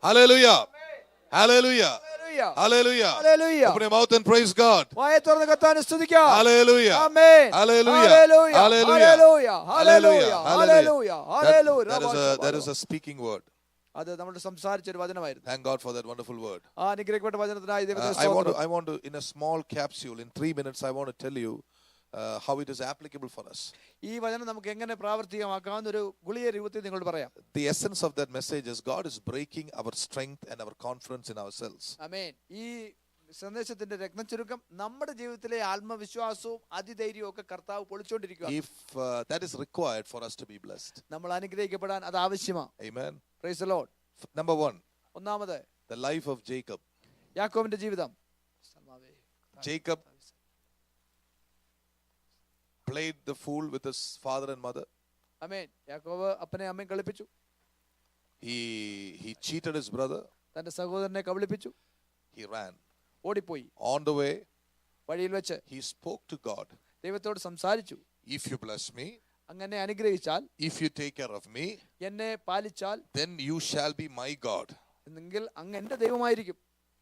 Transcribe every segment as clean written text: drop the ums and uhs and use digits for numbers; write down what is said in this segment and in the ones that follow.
Hallelujah. Hallelujah. Hallelujah. Hallelujah. Hallelujah. Open your mouth and praise God. വായെ തുറന്ന് കർത്താവിനെ സ്തുതിക്കാം. Hallelujah. Amen. Hallelujah. Hallelujah. Hallelujah. Hallelujah. Hallelujah. Hallelujah. Hallelujah. That is a speaking word. അത് നമ്മൾ സംസാരിച്ച ഒരു വചനമായിരുന്നു. Thank God for that wonderful word. ആ അനുഗ്രഹിക്കപ്പെട്ട വചനത്തിനായി ദൈവത്തെ സ്തോത്രം. I want to, in a small capsule, in 3 minutes, I want to tell you how it is applicable for us. ഈ വചനം നമുക്ക് എങ്ങനെ പ്രാവർത്തികമാക്കാവുന്ന ഒരു ഗുളിക രൂപത്തിൽ നിങ്ങളോട് പറയാം. The essence of that message is God is breaking our strength and our confidence in ourselves. ആമേൻ. ഈ സന്ദേശത്തിന്റെ രത്നച്ചുരുക്കം നമ്മുടെ ജീവിതത്തിലെ ആത്മവിശ്വാസവും അതിധൈര്യവും ഒക്കെ കർത്താവ് പൊളിച്ചുകൊണ്ടിരിക്കുക. If that is required for us to be blessed. നമ്മൾ അനുഗ്രഹിക്കപ്പെടാൻ അത് ആവശ്യമാണ്. Amen. Praise the Lord. Number 1. ഒന്നാമത് The life of Jacob. യാക്കോബിന്റെ ജീവിതം. Jacob played the fool with his father and mother. ആമേൻ. യാക്കോബ് അപ്പനെ അമ്മയും കളിപ്പിച്ചു. He cheated his brother. തന്റെ സഹോദരനെ കബളിപ്പിച്ചു. He ran. ഓടിപ്പോയി. On the way, വഴിയിൽ വെച്ച് he spoke to God. ദൈവത്തോട് സംസാരിച്ചു. If you bless me, അങ്ങനെ അനുഗ്രഹിച്ചാൽ, if you take care of me, എന്നെ പാലിച്ചാൽ, then you shall be my God. എന്നെങ്കിൽ അങ്ങ് എന്റെ ദൈവമായിരിക്കും.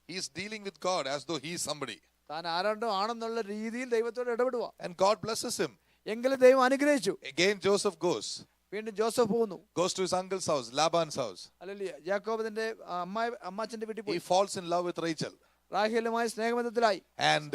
He is dealing with God as though he is somebody. താൻ ആരാണ്ടോ ആണെന്നുള്ള രീതിയിൽ ദൈവത്തോട് ഇടപെടുക. And God blesses him. എങ്കിലും ദൈവം അനുഗ്രഹിച്ചു. Again Joseph goes. വീണ്ടും ജോസഫ് പോകുന്നു. Goes to his uncle's house, Laban's house. Hallelujah. യാക്കോബിന്റെ അമ്മാച്ചന്റെ വീട്ടിൽ പോയി. He falls in love with Rachel. റാഹേലുമായി സ്നേഹബന്ധത്തിലായി. And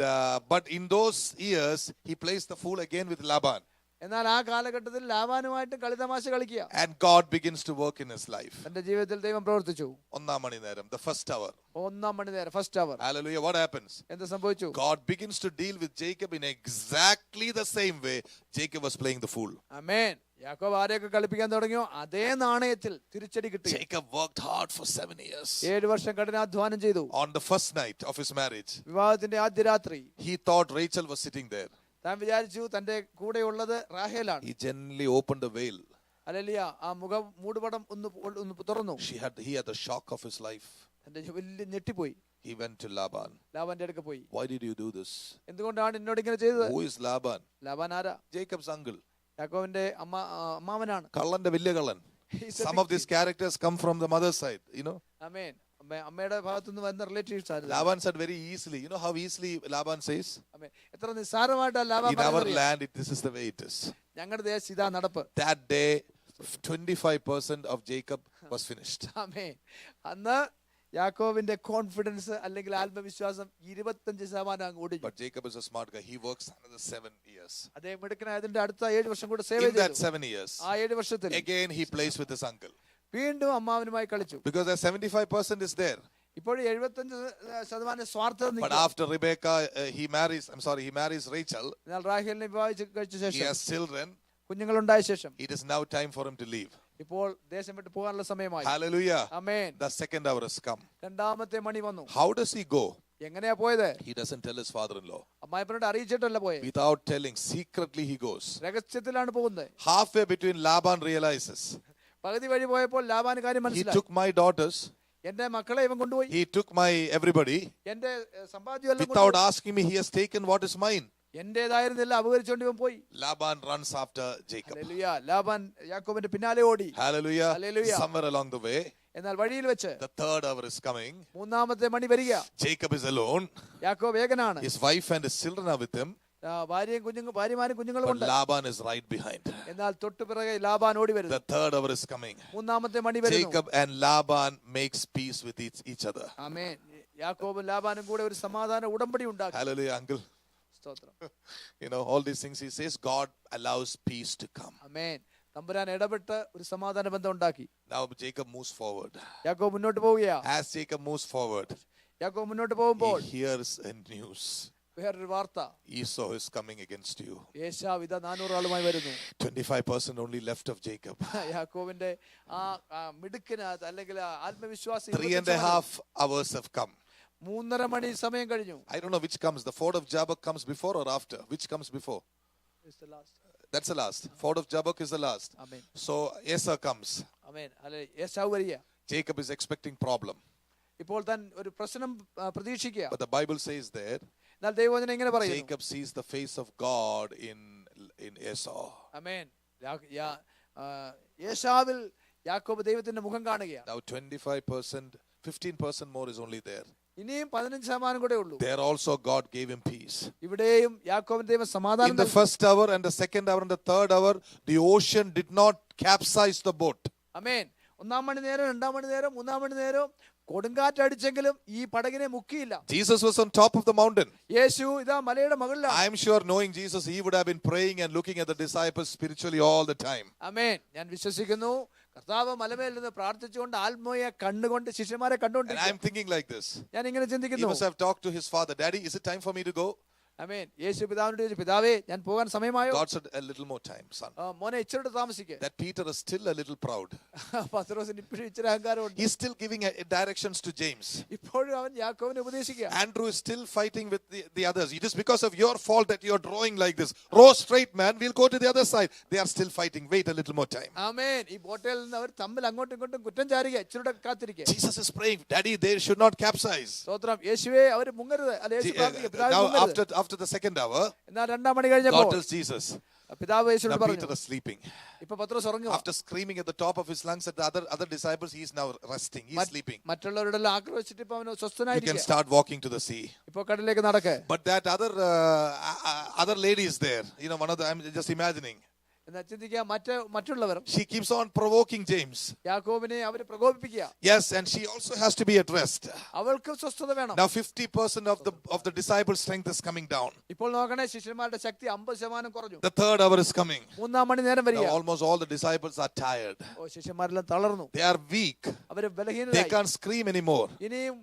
but in those years he plays the fool again with Laban. എന്നാൽ ആ കാലഘട്ടത്തിൽ ലാബാനുമായിട്ട് കളിതമാശ കളിക്കുക. And God begins to work in his life. തന്റെ ജീവിതത്തിൽ ദൈവം പ്രവർത്തിച്ചു. ഒന്നാം മണി നേരം, the first hour. ഒന്നാം മണി നേരം, first hour. Hallelujah. What happens? എന്ത് സംഭവിച്ചു? God begins to deal with Jacob in exactly the same way Jacob was playing the fool. ആമേൻ. യാക്കോബ് ആരെയൊക്കെ കളിപ്പിക്കാൻ തുടങ്ങിയോ അതേ നാണയത്തിൽ തിരിച്ചടി കിട്ടി. Jacob worked hard for 7 years. 7 വർഷം കഠിനാധ്വാനം ചെയ്തു. On the first night of his marriage, വിവാഹത്തിന്റെ ആദ്യ രാത്രി, he thought Rachel was sitting there. താൻ വിചാരിച്ചു തന്റെ കൂടെയുള്ളത് റാഹേലാണ്. He gently opened the veil. Hallelujah. ആ മൂടുപടം ഒന്ന് തുറന്നു. He had the shock of his life. തന്റെ വലിയ ഞെട്ടിപ്പോയി. He went to Laban. ലാബാന്റെ അടുക്ക പോയി. Why did you do this? എന്തുകൊണ്ടാണ് എന്നോട് ഇങ്ങനെ ചെയ്തത്? Who is Laban? ലാബാൻ ആരാ? Jacob's uncle. യാക്കോബിന്റെ അമ്മാവനാണ്. കള്ളന്റെ വലിയ കള്ളൻ. Some of these characters come from the mother's side, you know. ആമേൻ. അമ്മയുടെ ഭാഗത്തുനിന്ന് വരുന്ന റിലേറ്റീവ്സ് ആയിരുന്നു. Laban said very easily. You know how easily Laban says? ആമേൻ. എത്ര നിസ്സാരമായിട്ടാ ലാബാൻ In our പറയുന്നത്. land, this is the way it is. ഞങ്ങളുടെ ദേശം ഇതാ നടപ്പ്. That day, 25% of Jacob was finished. ആമേൻ. അന്ന് യാക്കോബിന്റെ കോൺഫിഡൻസ് അല്ലെങ്കിൽ ആത്മവിശ്വാസം 25% അങ്ങ് ഒടിഞ്ഞു. But Jacob is a smart guy. He works another 7 years. അതേ മിടുക്കനായതിന്റെ അടുത്ത 7 വർഷം കൂടെ സേവ In that ചെയ്തു. 7 years, ആ 7 വർഷത്തിൽ again he plays with his uncle. വീണ്ടും അമ്മാവനുമായി കളിച്ചു. Because that 75% is there. ഇപ്പോഴും 75% സ്വാർത്ഥത But നിൽക്കുന്നു. after Rebecca, he marries Rachel. എന്നാൽ റാഹേലിനെ വിവാഹിച്ച് കഴിച്ച He ശേഷം, has children. കുഞ്ഞുങ്ങളുണ്ടായ ശേഷം, It is now time for him to leave. ഇപ്പോൾ ദേശം വിട്ട് പോകാനുള്ള സമയമായി. Hallelujah. Amen. The second hour has come. രണ്ടാമത്തെ മണി വന്നു. How does he go? എങ്ങനെയാ പോയത്? He doesn't tell his father-in-law. അമ്മായിപ്പനോട് അറിയിച്ചിട്ടല്ല പോയത്. Without telling, secretly he goes. രഹസ്യത്തിലാണ് പോകുന്നത്. Halfway between, Laban realizes. പകുതി വഴി പോയപ്പോൾ ലാബാന് കാര്യം He മനസ്സിലായി. took my daughters. എന്റെ മക്കളെ ഇവൻ കൊണ്ടുപോയി. He took my everybody. എന്റെ സമ്പാദ്യം എല്ലാം Without കൊണ്ടുപോയി. asking me, he has taken what is mine. എന്റേതായിരുന്നില്ല അപകരിച്ചുകൊണ്ട് ഇവൻ പോയി. Laban runs after Jacob. Hallelujah. Laban യാക്കോബിന്റെ പിന്നാലെ ഓടി. Hallelujah. Hallelujah. Somewhere along the way, എന്നാൽ വഴിയിൽ വെച്ച് the third hour is coming. മൂന്നാമത്തെ മണി വരിക. Jacob is alone. യാക്കോബ് ഏകനാണ്. His wife and his children are with him. ഭാര്യമാരും കുഞ്ഞുങ്ങളും But ഉണ്ട്. Laban is right behind. എന്നാൽ തൊട്ടു പിറകെ ലാബാൻ ഓടി വരുന്നു. The third hour is coming. മൂന്നാമത്തെ മണി വരുന്നു. Jacob and Laban makes peace with each other. ആമേൻ. യാക്കോബും ലാബാനും കൂടെ ഒരു സമാധാന ഉടമ്പടി ഉണ്ടാക്കി. Hallelujah, uncle. സ്തോത്രം. You know, all these things he says, God allows peace to come. ആമേൻ. തമ്പുരാൻ ഇടപെട്ട് ഒരു സമാധാന ബന്ധം ഉണ്ടാക്കി. Now Jacob moves forward. യാക്കോബ് മുന്നോട്ട് പോവുകയാണ്. As Jacob moves forward, യാക്കോബ് മുന്നോട്ട് പോകുമ്പോൾ he hears a news. വേറൊരു വാർത്ത. Esau is coming against you. ഏശാവ് ഇതാ 400 ആളുമായി വരുന്നു. 25% only left of Jacob. യാക്കോബിന്റെ ആ മിടുക്കിനകത്ത് അല്ലെങ്കിൽ ആത്മവിശ്വാസം 3.5 hours have come. 3:30 മണി സമയം കഴിഞ്ഞു. I don't know which comes. The ford of Jabbok comes before or after? Which comes before? It's the last. That's the last. Ford of Jabbok is the last. Amen. So Esau comes. ആമേൻ. അല്ലേ ഏശാവ് വരിക. Jacob is expecting problem. ഇപ്പോൾ താൻ ഒരു പ്രശ്നം പ്രതീക്ഷിക്കുക. But the Bible says there, എന്നാൽ ദൈവവചനം ഇങ്ങനെ പറയുന്നു. Jacob sees the face of God in Esau. ആമേൻ. ഏശാവിൽ യാക്കോബ് ദൈവത്തിന്റെ മുഖം കാണുകയാണ്. Now 25% 15% more is only there. ഇനിയും 15% കൂടെ ഉള്ളൂ. There also God gave him peace. ഇവിടെയും യാക്കോബിന് ദൈവം സമാധാനം In the first hour and the second hour and the third hour, the ocean did not capsize the boat. ആമേൻ. 1-ാം മണി നേരം, 2-ാം മണി നേരം, 3-ാം മണി നേരം കൊടുങ്കാറ്റടിച്ചെങ്കിലും ഈ പടകിനെ മുക്കിയില്ല. Jesus was on top of the mountain. യേശു ഇതാ മലയുടെ മുകളിലാണ്. I am sure, knowing Jesus, he would have been praying and looking at the disciples spiritually all the time. ആമേൻ. ഞാൻ വിശ്വസിക്കുന്നു കർത്താവ് മലമേൽ നിന്ന് പ്രാർത്ഥിച്ചുകൊണ്ട് ആത്മീയ കണ്ണുകൊണ്ട് ശിഷ്യന്മാരെ And I കണ്ടുകൊണ്ടിരിക്കുന്നു. am thinking like this. ഞാൻ ഇങ്ങനെ He ചിന്തിക്കുന്നു. must have talked to his father. Daddy, is it time for me to go? ആമേൻ. യേശു പിതാവിനോട് ചോദിച്ചു, പിതാവേ ഞാൻ പോകാൻ സമയമായോ? God said, a little more time, son. മോനെ ഇച്ചിരി താമസിക്കേ. That Peter is still a little proud. പത്രോസിന് ഇപ്പോഴും ഇച്ചിരി അഹങ്കാരമുണ്ട്. He's still giving directions to James. ഇപ്പോഴും അവൻ യാക്കോബിനെ ഉപദേശിക്കുക. Andrew is still fighting with the others. It is because of your fault that you're drawing like this. Row straight, man. We'll go to the other side. They are still fighting. Wait a little more time. ആമേൻ. ഈ ബോട്ടിൽ നിന്ന് അവർ തമ്മിൽ അങ്ങോട്ടും ഇങ്ങോട്ടും കുറ്റം ചാരുക. ഇച്ചിരി കാത്തിരിക്കുക. Jesus is praying, Daddy, they should not capsize. സ്തോത്രം. യേശുവേ അവർ മുങ്ങരുത്. അല്ല യേശു പ്രാർത്ഥിക്കുക, പിതാവേ Now, മുങ്ങരുത്. after the second hour, എന്നാൽ 2-ാം മണി God കഴിഞ്ഞപ്പോൾ tells Jesus, പിതാവ് now യേശുവിനോട് Peter പറഞ്ഞു, is sleeping. ഇപ്പൊ പത്രോസ് ഉറങ്ങുക. After screaming at the top of his lungs at the other disciples, he is now resting. He is sleeping. മറ്റുള്ളവരുടെ എല്ലാം ആക്രമിച്ചിട്ട് ഇപ്പൊ അവന് You can സ്വസ്ഥനായിരിക്കുക. start walking to the sea. ഇപ്പൊ കടലിലേക്ക് നടക്ക്. But that other lady is there. One of the, I'm just imagining. എന്നാ ചിന്തിക്കുക, മറ്റുള്ളവർ She keeps on provoking James. യാക്കോബിനെ അവര് പ്രകോപിപ്പിക്കുക. Yes, and she also has to be at rest. അവൾക്ക് സ്വസ്ഥത വേണം. Now 50% of the disciples' strength is coming down. ഇപ്പോൾ നോക്കണേ, ശിഷ്യന്മാരുടെ ശക്തി 50% കുറഞ്ഞു. The third hour is coming. 3-ാം മണി നേരം Now വരിക. almost all the disciples are tired. ശിഷ്യന്മാരെല്ലാം തളർന്നു. They are weak. അവര് They ബലഹീനരായി. can't scream anymore. ഇനിയും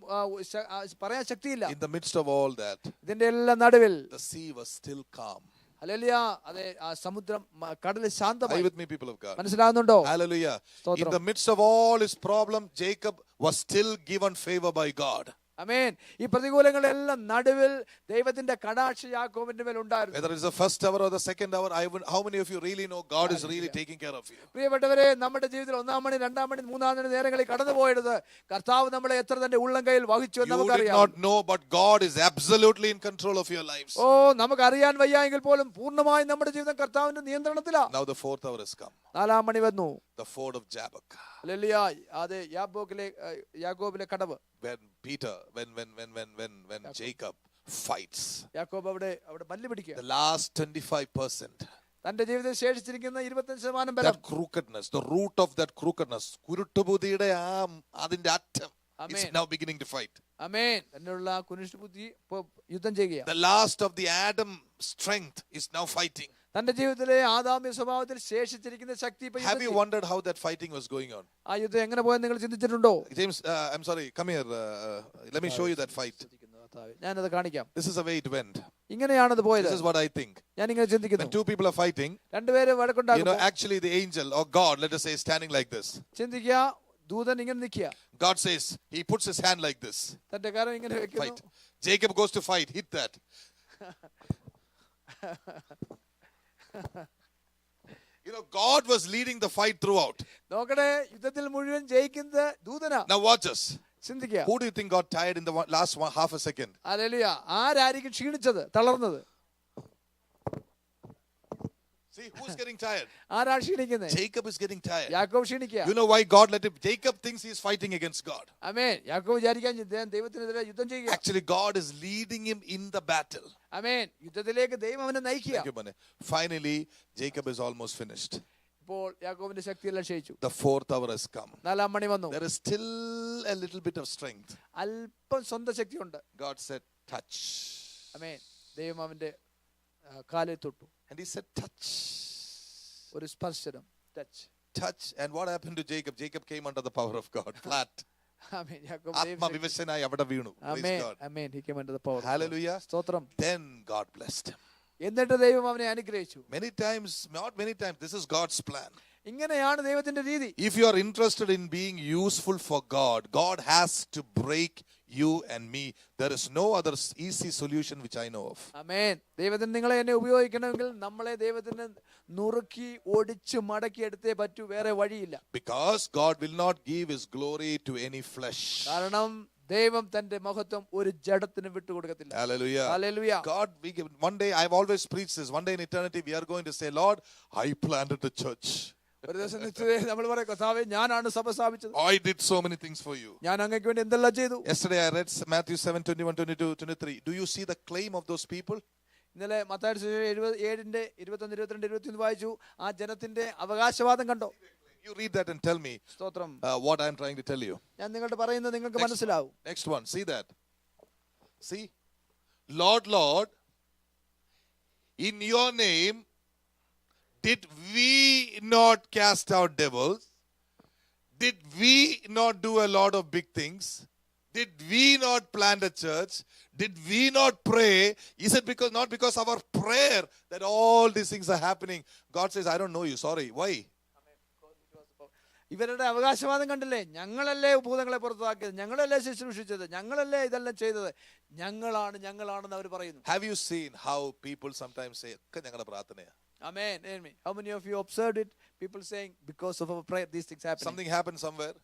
പറയാൻ ശക്തിയില്ല. In the midst of all that, ഇതിന്റെ എല്ലാം നടുവിൽ the sea was still calm. Hallelujah. അതെ, ആ സമുദ്രം കടൽ Are ശാന്തമായി. you with me, people of God? മനസ്സിലാകുന്നുണ്ടോ? Hallelujah. Stotram. In the midst of all his problem, Jacob was still given favor by God. ആമേൻ. ഈ പ്രതികൂലങ്ങളെല്ലാം നടുവിൽ ദൈവത്തിന്റെ കടാക്ഷ യാക്കോബിന്റെ മേൽ ഉണ്ടായിരുന്നു. Whether it's the first hour or the second hour, how many of you really know God is really taking care of you? പ്രിയപ്പെട്ടവരെ, നമ്മുടെ ജീവിതത്തിൽ 1-ാം മണി, 2-ാം മണി, 3-ാം മണി നേരങ്ങളിൽ കടന്നു പോയത് കർത്താവ് നമ്മളെ എത്ര തന്നെ ഉള്ളം കയ്യിൽ വഹിച്ചു എന്ന് You did നമുക്കറിയാം. not know, but God is absolutely in control of your lives. ഓ, നമുക്കറിയാൻ വയ്യായെങ്കിൽ പോലും പൂർണ്ണമായും നമ്മുടെ ജീവിതം കർത്താവിന്റെ നിയന്ത്രണത്തിലാണ്. Now the fourth hour has come. 4-ാം മണി വന്നു. The ford of Jabbok. Hallelujah. അതെ, യാക്കോബിലെ കടവ്. When Jacob fights, യാക്കോബ് അവിടെ മല്ല് പിടിക്കുക. the last 25%, തന്റെ ജീവിതത്തിൽ ശേഷിച്ചിരിക്കുന്ന 25% ബലം, that crookedness, the root of that crookedness, കുരുട്ടുബുദ്ധിയുടെ അതിന്റെ അറ്റം, it's Amen. now beginning to fight. ആമേൻ. തന്നെയുള്ള കുനിഷ്ഠ ബുദ്ധി ഇപ്പോ യുദ്ധം ചെയ്യുക. The last of the Adam strength is now fighting. തന്റെ ജീവിതത്തിലെ ആദാമ്യ സ്വഭാവത്തിൽ ശേഷിച്ചിരിക്കുന്ന ശക്തി ഇപ്പോ Have you wondered how that fighting was going on? ആ യുദ്ധം എങ്ങനെ പോയെന്ന് നിങ്ങൾ ചിന്തിച്ചിട്ടുണ്ടോ? James, I'm sorry, come here. Let me show you that fight. ഞാനത് കാണിക്കാം. This is the way it went. ഇങ്ങനെയാണത് പോയത്. This is what I think. ഞാൻ ഇങ്ങനെ ചിന്തിക്കുന്നു. When two people are fighting, രണ്ടുപേര് വഴക്കുണ്ടാകുന്നു. actually the angel or God, let us say, is standing like this. ചിന്തിക്കുക, ദൂതൻ ഇങ്ങനെ നിൽക്കുക. God says, he puts his hand like this. തന്റെ കരം ഇങ്ങനെ Fight. വെക്കുന്നു. Jacob goes to fight, hit that. God was leading the fight throughout. നോക്കട്ടെ, യുദ്ധത്തിൽ മുഴുവൻ ജയിക്കുന്നത് ദൂതനാ. Now watch us. ചിന്തിക്കുക. Who do you think got tired in the last half a second? Hallelujah. ആരായിരിക്കും ക്ഷീണിച്ചത്, തളർന്നത്? See, who's getting tired? ആരാണ് ക്ഷീണിക്കുന്നത്? Jacob is getting tired. യാക്കോബ് ക്ഷീണിക്കുക. You know why God let him? Jacob thinks he's fighting against God. ആമേൻ. യാക്കോബ് വിചാരിക്കാൻ ദൈവത്തിനെതിരെ യുദ്ധം ചെയ്യുക. Actually, God is leading him in the battle. ആമേൻ. യുദ്ധത്തിലേക്ക് ദൈവം അവനെ നയിക്കുക. Thank you, Mane. Finally, Jacob is almost finished. ഇപ്പോൾ യാക്കോബിന്റെ ശക്തിയെല്ലാം ക്ഷയിച്ചു. The fourth hour has come. 4-ാം മണി വന്നു. There is still a little bit of strength. അല്പം സ്വന്തം ശക്തിയുണ്ട്. God said, touch. ആമേൻ. ദൈവം അവന്റെ കാലിൽ തൊട്ടു. And he said, touch. ഒരു സ്പർശനം, touch. Touch. And what happened to Jacob? Jacob came under the power of God. Flat. ആമേൻ. യാക്കോബ് ആത്മവിവശനായി അവിടെ വീണു. Praise amen. God. Amen. He came under the power. Hallelujah. സ്തോത്രം. Then God blessed him. എന്നിട്ട് ദൈവം അവനെ അനുഗ്രഹിച്ചു. Many times, not many times, this is God's plan. ഇങ്ങനെയാണ് ദൈവത്തിന്റെ രീതി. If you are interested in being useful for God, God has to break you and me. There is no other easy solution which I know of. ആമേൻ. ദൈവത്തിന് നിങ്ങളെ എന്നെ ഉപയോഗിക്കണമെങ്കിൽ നമ്മളെ ദൈവത്തിന് നുറുക്കി ഒടിച്ച് മടക്കി എടുത്തേ പറ്റൂ, വേറെ വഴിയില്ല. Because God will not give his glory to any flesh. കാരണം ദൈവം തന്റെ മഹത്വം ഒരു ജഡത്തിന് വിട്ടുകൊടുക്കത്തില്ല. Hallelujah. Hallelujah. God, one day, I've always preached this. One day in eternity, we are going to say, Lord, I planted the church. ഒരു ദിവസം നിശ്ചിത നമ്മൾ പറയും, കർത്താവേ ഞാനാണ് സഭ സ്ഥാപിച്ചത്, I did so many things for you. ഞാൻ അങ്ങേക്ക് വേണ്ടി എന്തെല്ലാം ചെയ്തു. Yesterday I read Matthew 7, 21, 22, 23. Do you see the claim of those people? ഇന്നലെ മത്തായിയുടെ സുവിശേഷം 7:21, 22, 21 വായിച്ചു. ആ ജനത്തിന്റെ അവകാശവാദം കണ്ടോ? You read that and tell me സ്തോത്രം. what I'm trying to tell you. ഞാൻ നിങ്ങളുടെ പറയുന്നത് നിങ്ങൾക്ക് മനസ്സിലാവും. Next one, see that. See, Lord, Lord, in your name did we not cast out devils? Did we not do a lot of big things? Did we not plant a church? Did we not pray? Is it because not because of our prayer that all these things are happening? God says, I don't know you. Sorry. Why? ഇവരുടെ അവകാശവാദം കണ്ടില്ലേ? ഞങ്ങളല്ലേ ഭൂതങ്ങളെ പുറത്താക്കിയത്, ഞങ്ങളല്ലേ ശുശ്രൂഷിച്ചത്, ഞങ്ങളല്ലേ ഇതെല്ലാം ചെയ്തത്, ഞങ്ങളാണെന്ന് അവർ പറയുന്നു. Have you seen how people sometimes say, "Akka ഞങ്ങളുടെ പ്രാർത്ഥനയാ." Amen. Amen. How many of you observed it? People saying, because of our prayer these things happen. Something happened somewhere.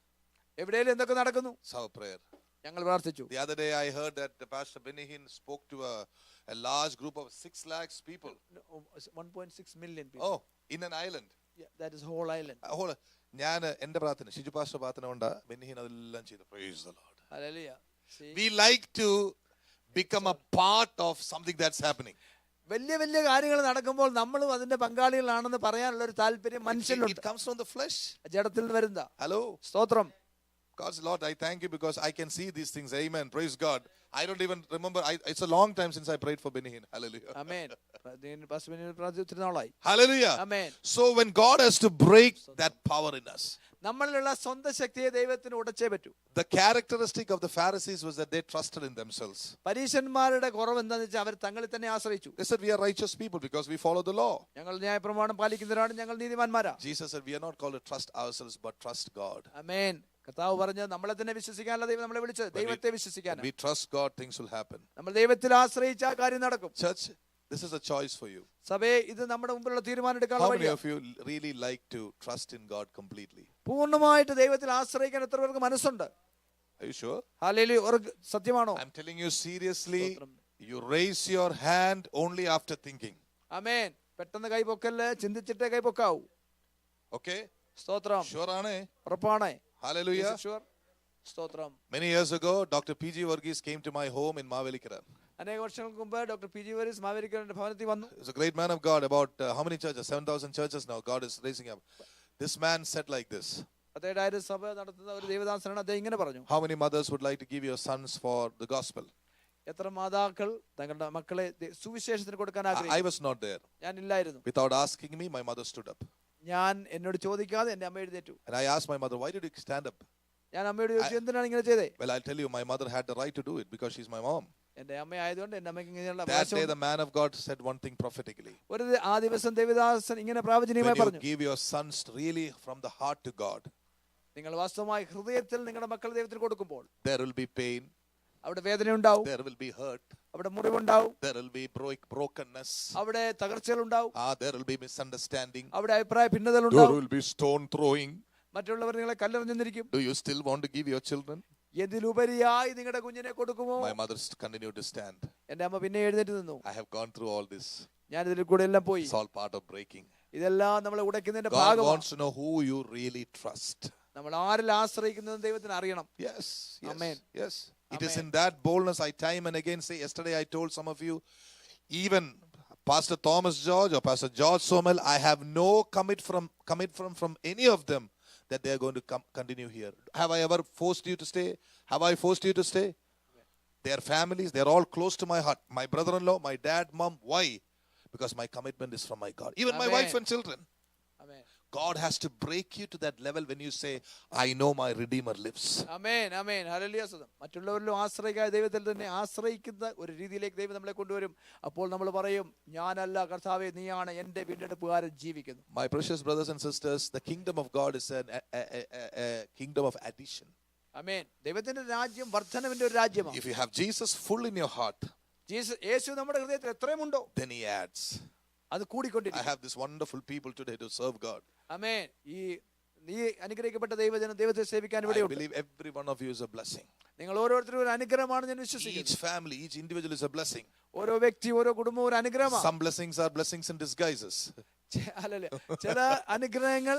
എവിടെയെങ്കിലും എന്തൊക്കെ നടക്കുന്നു? It's our prayer. ഞങ്ങൾ പ്രാർത്ഥിച്ചു. The other day I heard that Pastor Benihin spoke to a large group of 6 lakhs people. 1.6 million people. Oh, in an island. Yeah, that is whole island. ഞാൻ എന്റെ പ്രാർത്ഥന, Shiju pastor പ്രാർത്ഥന കൊണ്ട് ബെന്നിഹിൻ അതെല്ലാം ചെയ്തു. Praise the Lord. Hallelujah. See? We like to become a part of something that's happening. വലിയ വലിയ കാര്യങ്ങൾ നടക്കുമ്പോൾ നമ്മളും അതിന്റെ പങ്കാളികളാണെന്ന് പറയാനുള്ള ഒരു താല്പര്യം It മനുഷ്യനുണ്ട്. comes from the flesh. ജഡത്തിൽ വരുന്ന. Hello. സ്തോത്രം. God's Lord, I thank you because I can see these things. Amen. Praise God. I don't even remember. It's a long time since I prayed for Benihin. Hallelujah. Amen. പ്രാർത്ഥിച്ചിട്ട് നാളായി. Hallelujah. Amen. So when God has to break that power in us, നമ്മളിലുള്ള സ്വന്തം ശക്തിയെ ദൈവത്തിന് ഉടച്ചേ പറ്റൂ. the characteristic of the Pharisees was that they trusted in themselves. പരീശന്മാരുടെ കുറവ് എന്താണെന്ന് വെച്ചാൽ അവർ തങ്ങളിൽ തന്നെ ആശ്രയിച്ചു. They said, we are righteous people because we follow the law. ഞങ്ങൾ ന്യായപ്രമാണം പാലിക്കുന്നവരാണ്, ഞങ്ങൾ നീതിമാന്മാരാ. Jesus said, we are not called to trust ourselves but trust God. ആമേൻ. കർത്താവ് പറഞ്ഞു, നമ്മളെ തന്നെ വിശ്വസിക്കാനല്ല ദൈവം നമ്മളെ വിളിച്ചത്, ദൈവത്തെ വിശ്വസിക്കാൻ. When we trust God, things will happen. നമ്മൾ ദൈവത്തിൽ ആശ്രയിച്ച കാര്യം നടക്കും. Church, this is a choice for you. സഭയെ, ഇത് നമ്മുടെ മുമ്പിലുള്ള തീരുമാനം How എടുക്കാനുള്ള many വഴിയാണ്. of you really like to trust in God completely? പൂർണ്ണമായിട്ട് ദൈവത്തിൽ ആശ്രയിക്കാൻ എത്ര പേർക്ക് മനസ്സുണ്ട്? Are you sure? ഹല്ലേലൂയ. സത്യമാണോ? I'm telling you seriously, you raise your hand only after thinking. ആമേൻ. പെട്ടെന്ന് കൈ പൊക്കല്ലേ, ചിന്തിച്ചിട്ടേ കൈ പൊക്കാവൂ. Okay? സ്തോത്രം. Sure aane? ഉറപ്പാണേ. Hallelujah. Sure. സ്തോത്രം. Many years ago, Dr. P.G. Varghese came to my home in Mavelikara. അനേക വർഷങ്ങൾക്ക് മുമ്പ് doctor P G Varghese മാവേലിക്കരന്റെ ഭവനത്തിൽ വന്നു. He's a great man of God. About how many churches? 7,000 churches now. God is raising up. This man said like this. അദ്ദേഹം സഭ നടത്തുന്ന ഒരു ദൈവദാസനാണ്. അദ്ദേഹം ഇങ്ങനെ പറഞ്ഞു, How many mothers would like to give your sons for the gospel? എത്ര മാതാക്കൾ തങ്ങളുടെ മക്കളെ സുവിശേഷത്തിന് കൊടുക്കാൻ I ആഗ്രഹിക്കുന്നു? was not there. ഞാൻ ഇല്ലായിരുന്നു. Without asking me, my mother stood up. ഞാൻ എന്നോട് ചോദിക്കാതെ എന്റെ അമ്മ എഴുന്നേറ്റു. And I asked my mother, why did you stand up? ഞാൻ അമ്മയോട് ചോദിച്ചു, എന്തിനാണ് ഇങ്ങനെ ചെയ്തേ? Well, I'll tell you, my mother had the right to do it because she's my mom. എന്റെ അമ്മ ആയതുകൊണ്ട് എന്റെ അമ്മയ്ക്ക് ഇങ്ങനെയുള്ള That day, അവകാശമുണ്ട്. the man of God said one thing prophetically. ആ ദിവസം ദേവദാസൻ ഇങ്ങനെ പ്രാവചനീയമായി When you പറഞ്ഞു, give your sons really from the heart to God, നിങ്ങൾ വാസ്തവമായി ഹൃദയത്തിൽ നിങ്ങളുടെ മക്കളെ ദൈവത്തിന് കൊടുക്കുമ്പോൾ there will be pain, അവിടെ വേദന ഉണ്ടാവും, there will be hurt, അവിടെ മുറിവുണ്ടാവും, there will be brokenness, അവിടെ തകർച്ചകൾ ഉണ്ടാവും, there will be misunderstanding, അവിടെ അഭിപ്രായ ഭിന്നതകൾ there ഉണ്ടാവും, will be stone throwing. മറ്റുള്ളവർ നിങ്ങളെ കല്ലെറിഞ്ഞിരിക്കും. Do you still want to give your children? ഇതിലുപരിയായി നിങ്ങളുടെ കുഞ്ഞിനെ കൊടുക്കുമോ? My mother continued to stand. എന്റെ അമ്മ പിന്നെ എഴുന്നേറ്റ് നിന്നു. I have gone through all this. ഞാൻ ഇതിൽ കൂടെ എല്ലാം പോയി. It's all part of breaking. ഇതെല്ലാം നമ്മളെ ഉടയ്ക്കുന്നതിന്റെ God ഭാഗമാണ്. wants to know who you really trust. നമ്മൾ ആരിൽ ആശ്രയിക്കുന്നത് ദൈവത്തിന് അറിയണം. Yes. Amen. Yes. It is Amen. in that boldness I time and again say. Yesterday I told some of you, even Pastor Thomas George or Pastor George Somel, I have no commit from any of them that they are going to continue here. Have I ever forced you to stay? Have I forced you to stay? Their families, they are all close to my heart. My brother-in-law, my dad, mom. Why? Because my commitment is from my God. Even my Amen. wife and children. Amen. God has to break you to that level when you say, I know my Redeemer lives. Amen. Amen. Hallelujah. മറ്റുള്ളവരിലും ആശ്രയിക്കാതെ ദൈവത്തിൽ തന്നെ ആശ്രയിക്കുന്ന ഒരു രീതിയിലേക്ക് ദൈവം നമ്മളെ കൊണ്ടുവരും. അപ്പോൾ നമ്മൾ പറയും, ഞാനല്ല കർത്താവേ, നീയാണ് എന്റെ വീണ്ടെടുപ്പുകാരൻ ജീവിക്കുന്നു. My precious brothers and sisters, the kingdom of God is a kingdom of addition. ആമേൻ. ദൈവത്തിന്റെ രാജ്യം വർദ്ധനവിന്റെ ഒരു രാജ്യമാണ്. If you have Jesus full in your heart, യേശു നമ്മുടെ ഹൃദയത്തിൽ എത്രയുമുണ്ടോ then he adds. അത് I കൂടിക്കൊണ്ടിരിക്കും. have this wonderful people today to serve God. ആമേൻ. ഈ അനുഗ്രഹിക്കപ്പെട്ട ദൈവജനം ദൈവത്തെ സേവിക്കാൻ I ഇവിടെയുണ്ട്. believe every one of you is a blessing. നിങ്ങൾ ഓരോരുത്തരും ഒരു അനുഗ്രഹമാണ് ഞാൻ വിശ്വസിക്കുന്നു. Each family, each individual is a blessing. ഓരോ വ്യക്തി, ഓരോ കുടുംബം ഒരു അനുഗ്രഹമാണ്. Some blessings are blessings in disguises. അല്ലല്ലേ, ചില അനുഗ്രഹങ്ങൾ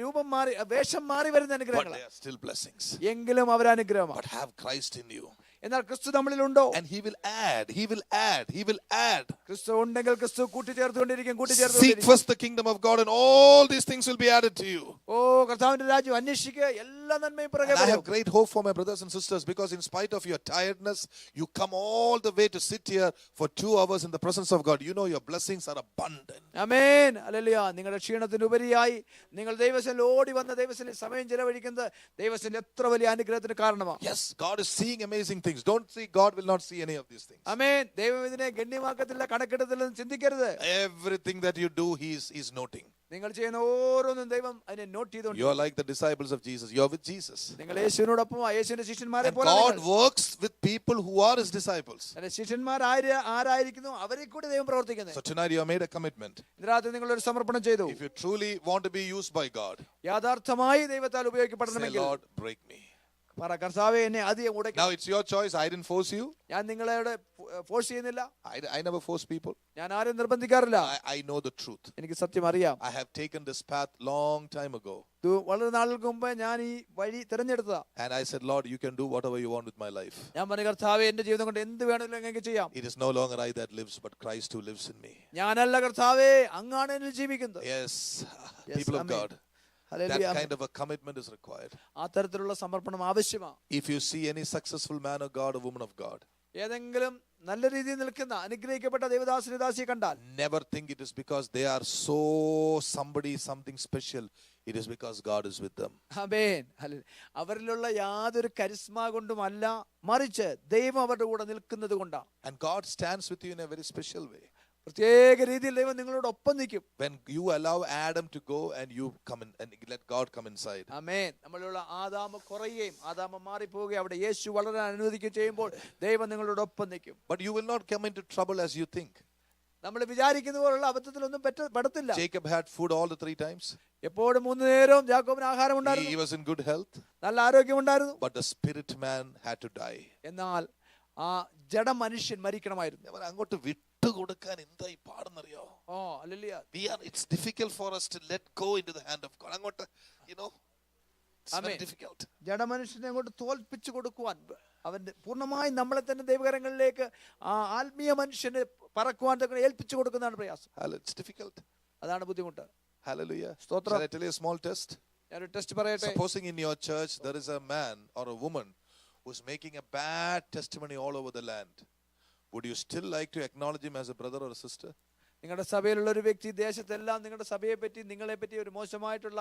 രൂപം മാറി, വേഷം മാറി വരുന്ന but അനുഗ്രഹങ്ങൾ, they are still blessings. എങ്കിലും അവർ അനുഗ്രഹമാണ്. But have Christ in you, എന്നാൽ ക്രിസ്തു നമ്മളിലുണ്ടോ? and He will add, He will add, He will add. ക്രിസ്തു ഉണ്ടെങ്കിൽ ക്രിസ്തു കൂട്ടിച്ചേർത്തുകൊണ്ടിരിക്കും, Seek കൂട്ടിച്ചേർത്തുകൊണ്ടിരിക്കും. first the kingdom of God, and all these things will be added to you. ഓ കർത്താവിന്റെ രാജ്യം അന്വേഷിക്കുക, എല്ലാ നന്മയും പുറകെ And I have വരും. great hope for my brothers and sisters, because in spite of your tiredness, you come all the way to sit here for 2 hours in the presence of God. You know your blessings are abundant. Amen, hallelujah. നിങ്ങളുടെ ക്ഷീണത്തിന് ഉപരിയായി നിങ്ങൾ ദൈവസന്നിധിയിൽ ഓടി വന്ന ദൈവസന്നിധിയിൽ സമയം ചെലവഴിക്കുന്നത് ദൈവസന്നിധിയിൽ എത്ര വലിയ അനുഗ്രഹത്തിന് കാരണമാണ്. Yes, God is seeing amazing things. Don't see God will not see any of these things. ആമേൻ. ദൈവം ഇതിനെ ഗണ്യമാക്കത്തില്ല, കണക്കെടുത്തില്ലെന്ന് ചിന്തിക്കരുത്. Everything that you do, He's noting. നിങ്ങൾ ചെയ്യുന്ന ഓരോന്നും ദൈവം അതിനെ നോട്ട് ചെയ്തുകൊണ്ട്. You are like the disciples of Jesus. You are with Jesus. നിങ്ങൾ യേശുവിനോടൊപ്പം യേശുവിന്റെ ശിഷ്യന്മാരെ And പോലെ God works with people who are His disciples. ശിഷ്യന്മാർ ആരായിരിക്കുന്നു അവരെ കൂടി ദൈവം പ്രവർത്തിക്കുന്നത്. So tonight you have made a commitment. ഇന്ന് രാത്രി നിങ്ങൾ ഒരു സമർപ്പണം ചെയ്തു. If you truly want to be used by God, യാഥാർത്ഥമായി ദൈവത്താൽ say, ഉപയോഗിക്കപ്പെടണമെങ്കിൽ Lord, break me. പറ, കർത്താവേ എന്നെ അധികം ഉടയ്ക്കണം. Now it's your choice. I didn't force you. ഞാൻ നിങ്ങളെ ഫോഴ്സ് ചെയ്യുന്നില്ല, I never force people. ഞാൻ ആരും നിർബന്ധിക്കാറില്ല. I know the truth. എനിക്ക് സത്യം അറിയാം. I have taken this path long time ago. ഇത് വളരെ നാളുകൾക്ക് മുമ്പ് ഞാൻ ഈ വഴി തിരഞ്ഞെടുത്തതാ. And I said, Lord, you can do whatever you want with my life. ഞാൻ പറഞ്ഞു, കർത്താവേ എന്റെ ജീവിതം കൊണ്ട് എന്ത് വേണമെങ്കിലും അങ്ങേക്ക് ചെയ്യാം. It is no longer I that lives, but Christ who lives in me. ഞാനല്ല കർത്താവേ, അങ്ങാണ് എന്നിൽ ജീവിക്കുന്നത്. Yes, people of amen. God. That hallelujah. kind of a commitment is required. ആ തരത്തിലുള്ള സമർപ്പണം ആവശ്യമാണ്. If you see any successful man of God or woman of God, ഏതെങ്കിലും നല്ല രീതിയിൽ നിൽക്കുന്ന അനുഗ്രഹിക്കപ്പെട്ട ദേവദാസനെ ദാസിയെ കണ്ടാൽ never think it is because they are so something special. It is because God is with them. Amen, hallelujah. അവരിലുള്ള യാതൊരു charisma കൊണ്ടുമല്ല, മറിച്ച് ദൈവം അവരുടെ കൂടെ നിൽക്കുന്നത് കൊണ്ടാണ്. And God stands with you in a very special way. പ്രത്യേക രീതിയിൽ ദൈവം നിങ്ങളോട് ഒപ്പം നിൽക്കും. When you allow Adam to go and you come in and let God come inside. ആമേൻ. നമ്മളുള്ള ആദാമ കുറയുകയും ആദാമ മാറിപ്പോവുകയും അവിടെ യേശു വളരാൻ അനുവദിക്കുകയും ചെയ്യുമ്പോൾ ദൈവം നിങ്ങളോട് ഒപ്പം നിൽക്കും. But you will not come into trouble as you think. നമ്മൾ വിചാരിക്കുന്ന പോലുള്ള അബദ്ധത്തിലൊന്നും പെടത്തില്ല. Jacob had food all the 3 times. എപ്പോഴും 3 നേരവും യാക്കോബിന് ആഹാരം He ഉണ്ടായിരുന്നു, was in good health. നല്ല ആരോഗ്യമുണ്ടായിരുന്നു. But the spirit man had to die. എന്നാൽ ആ ജഡ മനുഷ്യൻ മരിക്കണമായിരുന്നു. അങ്ങോട്ട് വിട്ടുകൊടുക്കാൻ എന്തായി പാടുന്നറിയോ? ഓ hallelujah. It's difficult for us to let go into the hand of God. അങ്ങോട്ട്, it's very difficult. ജഡ മനുഷ്യനെ അങ്ങോട്ട് തോൽപ്പിച്ചു കൊടുക്കുവാൻ, അവന്റെ പൂർണ്ണമായി നമ്മളെ തന്നെ ദൈവകരങ്ങളിലേക്ക് ആ ആത്മീയ മനുഷ്യനെ പറക്കുവാൻ ഏൽപ്പിച്ചു കൊടുക്കുന്നതാണ് പ്രയാസം. It's difficult. അതാണ് ബുദ്ധിമുട്ട്. Hallelujah. സ്തോത്രം. Shall I tell you a small test? ഞാനൊരു ടെസ്റ്റ് പറയട്ടെ. Supposing in your church there is a man or a woman who's making a bad testimony all over the land. Would you still like to acknowledge him as a brother or a sister? നിങ്ങളുടെ സഭയിലുള്ള ഒരു വ്യക്തി ദേശത്തെല്ലാം നിങ്ങളുടെ സഭയെ പറ്റി നിങ്ങളെ പറ്റി ഒരു മോശമായിട്ടുള്ള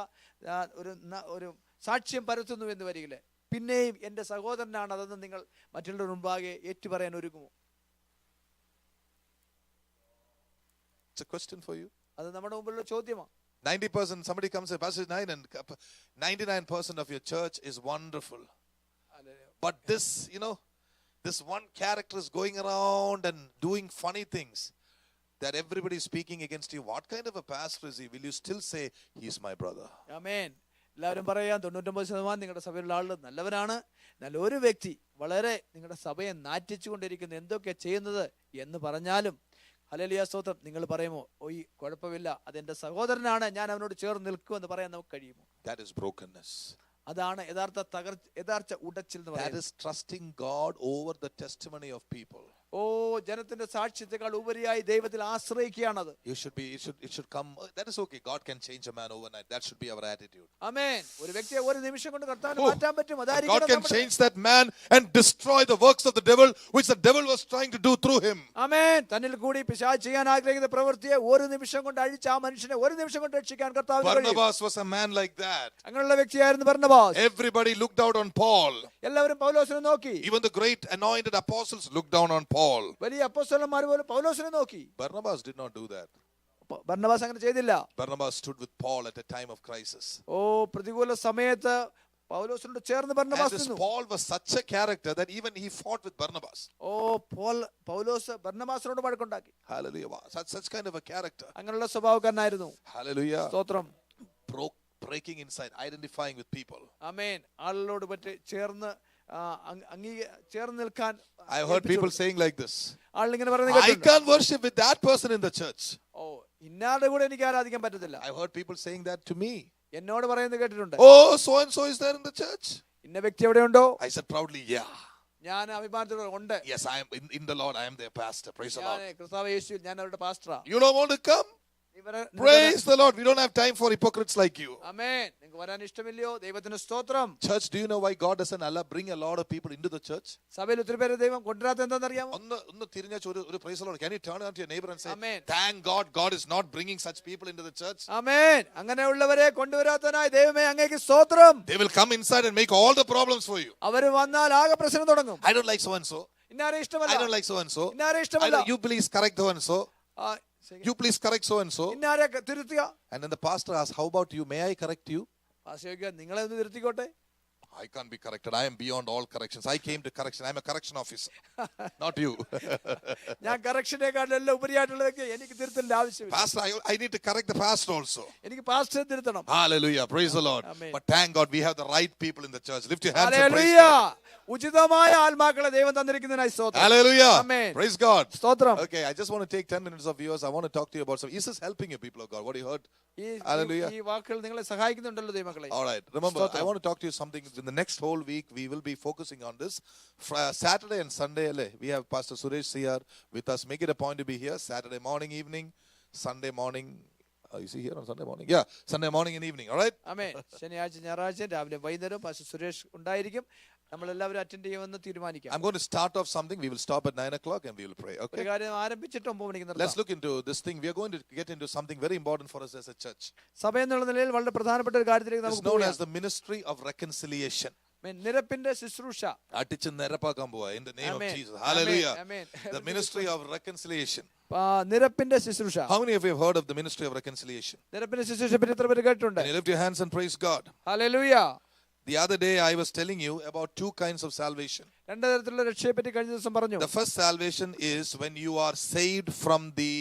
ഒരു സാക്ഷ്യം പരത്തുന്നു എന്ന് വരികില്ലേ, പിന്നെയും എന്റെ സഹോദരനാണ് അതെന്ന് നിങ്ങൾ മറ്റുള്ളവരുടെ മുമ്പാകെ ഏറ്റുപറയാൻ ഒരുങ്ങുമോ? It's a question for you. അത് നമ്മുടെ മുമ്പിലുള്ള ചോദ്യമാണ്. 90%, somebody comes and Pastor 9 and 99% of your church is wonderful. But this, this one character is going around and doing funny things that everybody is speaking against you. What kind of a pastor is he? Will you still say he is my brother? ആമേൻ. എല്ലാവരും പറയാം 99% നിങ്ങളുടെ സഭയിലുള്ള ആളുകൾ നല്ലവരാണ്, നല്ലൊരു വ്യക്തി വളരെ നിങ്ങളുടെ സഭയെ നാറ്റിച്ചുകൊണ്ടിരിക്കുന്നു, എന്തൊക്കെ ചെയ്യുന്നത് എന്ന് പറഞ്ഞാലും ഹല്ലേലൂയ സ്തോത്രം, നിങ്ങൾ പറയുമോ, ഓയ് കുഴപ്പമില്ല, അതെന്റെ സഹോദരനാണ്, ഞാൻ അവനോട് ചേർന്ന് നിൽക്കുമെന്ന് പറയാൻ നമുക്ക് കഴിയുമോ? That is brokenness. അതാണ് യഥാർത്ഥ ഉടച്ചിൽ എന്ന് That പറയുന്നത്. is trusting God over the testimony of people. ഓ ജനത്തിന്റെ സാക്ഷ്യത്തെക്കാൾ ഉപരിയായി ദൈവത്തിൽ ആശ്രയിക്കുകയാണത്. It should come. That is okay. God can change a man overnight. That should be our attitude. ആമേൻ. ഒരു വ്യക്തിയെ ഒരു നിമിഷം കൊണ്ട് കർത്താവിന് മാറ്റാൻ പറ്റും. God can change that man and destroy the works of the devil, which the devil was trying to do through him. ആമേൻ. തന്നിൽ കൂടി പിശാച് ചെയ്യാൻ ആഗ്രഹിക്കുന്ന പ്രവൃത്തിയെ ഒരു നിമിഷം കൊണ്ട് അഴിച്ച് ആ മനുഷ്യനെ ഒരു നിമിഷം കൊണ്ട് രക്ഷിക്കാൻ കർത്താവിന് കഴിയും. Barnabas was a man like that. അങ്ങനെയുള്ള വ്യക്തിയായിരുന്നു Barnabas. Everybody looked out on Paul. എല്ലാവരും പൗലോസിനെ നോക്കി. Even the great anointed apostles looked down on Paul. വലിയ അപ്പോസ്തലന്മാർ പോലും പൗലോസിനെ നോക്കി. Barnabas did not do that. Barnabas അങ്ങനെ ചെയ്തില്ല. Barnabas stood with Paul at a time of crisis. ഓ പ്രതികൂല സമയത്ത് പൗലോസിനോട് ചേർന്ന് ബർന്നബാസ് And this നിന്നു. Paul was such a character that even he fought with Barnabas. Oh Paulose ബർന്നബാസിനോട് വഴക്കുണ്ടാക്കി. Hallelujah. Wow. Such kind of a character. അങ്ങനെയുള്ള സ്വഭാവക്കാരനായിരുന്നു. Hallelujah. സ്തോത്രം. Breaking inside, identifying with people. ആമേൻ. ആളുകളോട് പറ്റി ചേർന്ന് ചേർന്ന് നിൽക്കാൻ. I heard people saying like this. ആളിങ്ങനെ പറയുന്നത് I can't worship with that person in the church. ഓ ഇന്നാരുടെ കൂടെ എനിക്ക് ആരാധിക്കാൻ പറ്റത്തില്ല. I've heard people saying that to me. എന്നോട് പറയുന്നത് കേട്ടിട്ടുണ്ട്. Oh, so and so is there in the church. ഇന്ന വ്യക്തി എവിടെയുണ്ടോ? I said proudly, yeah. ഞാൻ അഭിമാനത്തോടെ ഉണ്ട്. Yes, I am in the Lord. I am their pastor. Praise the Lord. ഞാൻ കർത്താവ് യേശുവിൽ ഞാൻ അവരുടെ പാസ്റ്ററാ. You don't want to come? Praise the Lord. We don't have time for hypocrites like you. ആമേൻ. നിങ്ങൾക്ക് വരാൻ ഇഷ്ടമില്ലയോ? ദൈവത്തിന് സ്തോത്രം. Church, do you know why God doesn't allow bring a lot of people into the church? സഭയിൽ ഒത്തിരി പേരെ ദൈവം കൊണ്ടുവരാത്ത എന്താണെന്ന് അറിയാമോ? ഒന്ന് തിരിഞ്ഞാൽ ഒരു praise the Lord. Can you turn around to your neighbor and say, Amen. thank God, God is not bringing such people into the church. ആമേൻ. അങ്ങനെയുള്ളവരെ കൊണ്ടുവരാത്തനായി ദൈവമേ അങ്ങേക്ക് സ്തോത്രം. They will come inside and make all the problems for you. അവർ വന്നാൽ ആകെ പ്രശ്നം തുടങ്ങും. I don't like so and so. ഇന്നാരെ I ഇഷ്ടമല്ല. don't like so and so. ഇന്നാരെ ഇഷ്ടമല്ല. You please correct so and so. You please correct so and so. ഇന്നാരെ തിരുത്തുക. And then the pastor asks, how about you? May I correct you? ആശയോഗ്യ നിങ്ങളെ ഒന്ന് തിരുത്തിക്കോട്ടെ. I can't be corrected. I am beyond all corrections. I came to correction. I'm a correction officer, not you. ഞാൻ കറക്ഷനേക്കാളെല്ലാം ഉപരിയായിട്ടുള്ള വ്യക്തി. എനിക്ക് തിരുത്തലിന്റെ ആവശ്യമില്ല. Pastor, I need to correct the pastor also. എനിക്ക് പാസ്റ്ററെ തിരുത്തണം. Hallelujah. Praise the Lord. Amen. But thank God we have the right people in the church. Lift your hands and praise hallelujah. God. ഉചിതമായ ആത്മാക്കളെ ദൈവം തന്നിരിക്കുന്നതിനായി സ്തോത്രം. Hallelujah. Amen. Praise God. സ്തോത്രം. Okay, I just want to take 10 minutes of yours. I want to talk to you about some. Is this helping you, people of God? What you heard? Hallelujah. ഈ വാക്കുകൾ നിങ്ങളെ സഹായിക്കുന്നുണ്ടല്ലോ ദൈവമക്കളെ. All right. Remember, I want to talk to you something. In the next whole week, we will be focusing on this. Saturday and Sunday, we have Pastor Suresh here with us. Make it a point to be here. Saturday morning, evening, Sunday morning. Is he here on Sunday morning? Yeah, Sunday morning and evening. All right? ആമേൻ. ശനിയാഴ്ച ഞായറാഴ്ച രാവിലെ വൈകുന്നേരം pastor Suresh ഉണ്ടായിരിക്കും. നമ്മളെല്ലാവരും attend ചെയ്യുമെന്ന് തീരുമാനിക്കാം. I'm going to start off something. We will stop at 9 o'clock and we will pray. ഒരു Okay? കാര്യം ആരംഭിച്ചിട്ട് 9 മണിക്ക് Let's നിർത്താം. look into this thing. We are going to get into something very important for us as a church. സഭ എന്നുള്ള നിലയിൽ വളരെ പ്രധാനപ്പെട്ട ഒരു കാര്യത്തിലേക്ക് It's നമുക്ക് known പോകാം. as the ministry of reconciliation. നിരപ്പിന്റെ ശുശ്രൂഷ. അടിച്ച് നിരപ്പാക്കാൻ പോവാ in the name of Amen. Jesus. Hallelujah. Amen. The ministry of reconciliation. നിരപ്പിന്റെ ശുശ്രൂഷ. How many of you have heard of the ministry of reconciliation? നിരപ്പിന്റെ ശുശ്രൂഷയെ പറ്റി എത്ര പേര് കേട്ടിട്ടുണ്ട്? Can you lift your hands and praise God? Hallelujah. The other day I was telling you about two kinds of salvation. രണ്ട് തരത്തിലുള്ള രക്ഷയെ പറ്റി കഴിഞ്ഞ ദിവസം പറഞ്ഞു. The first salvation is when you are saved from the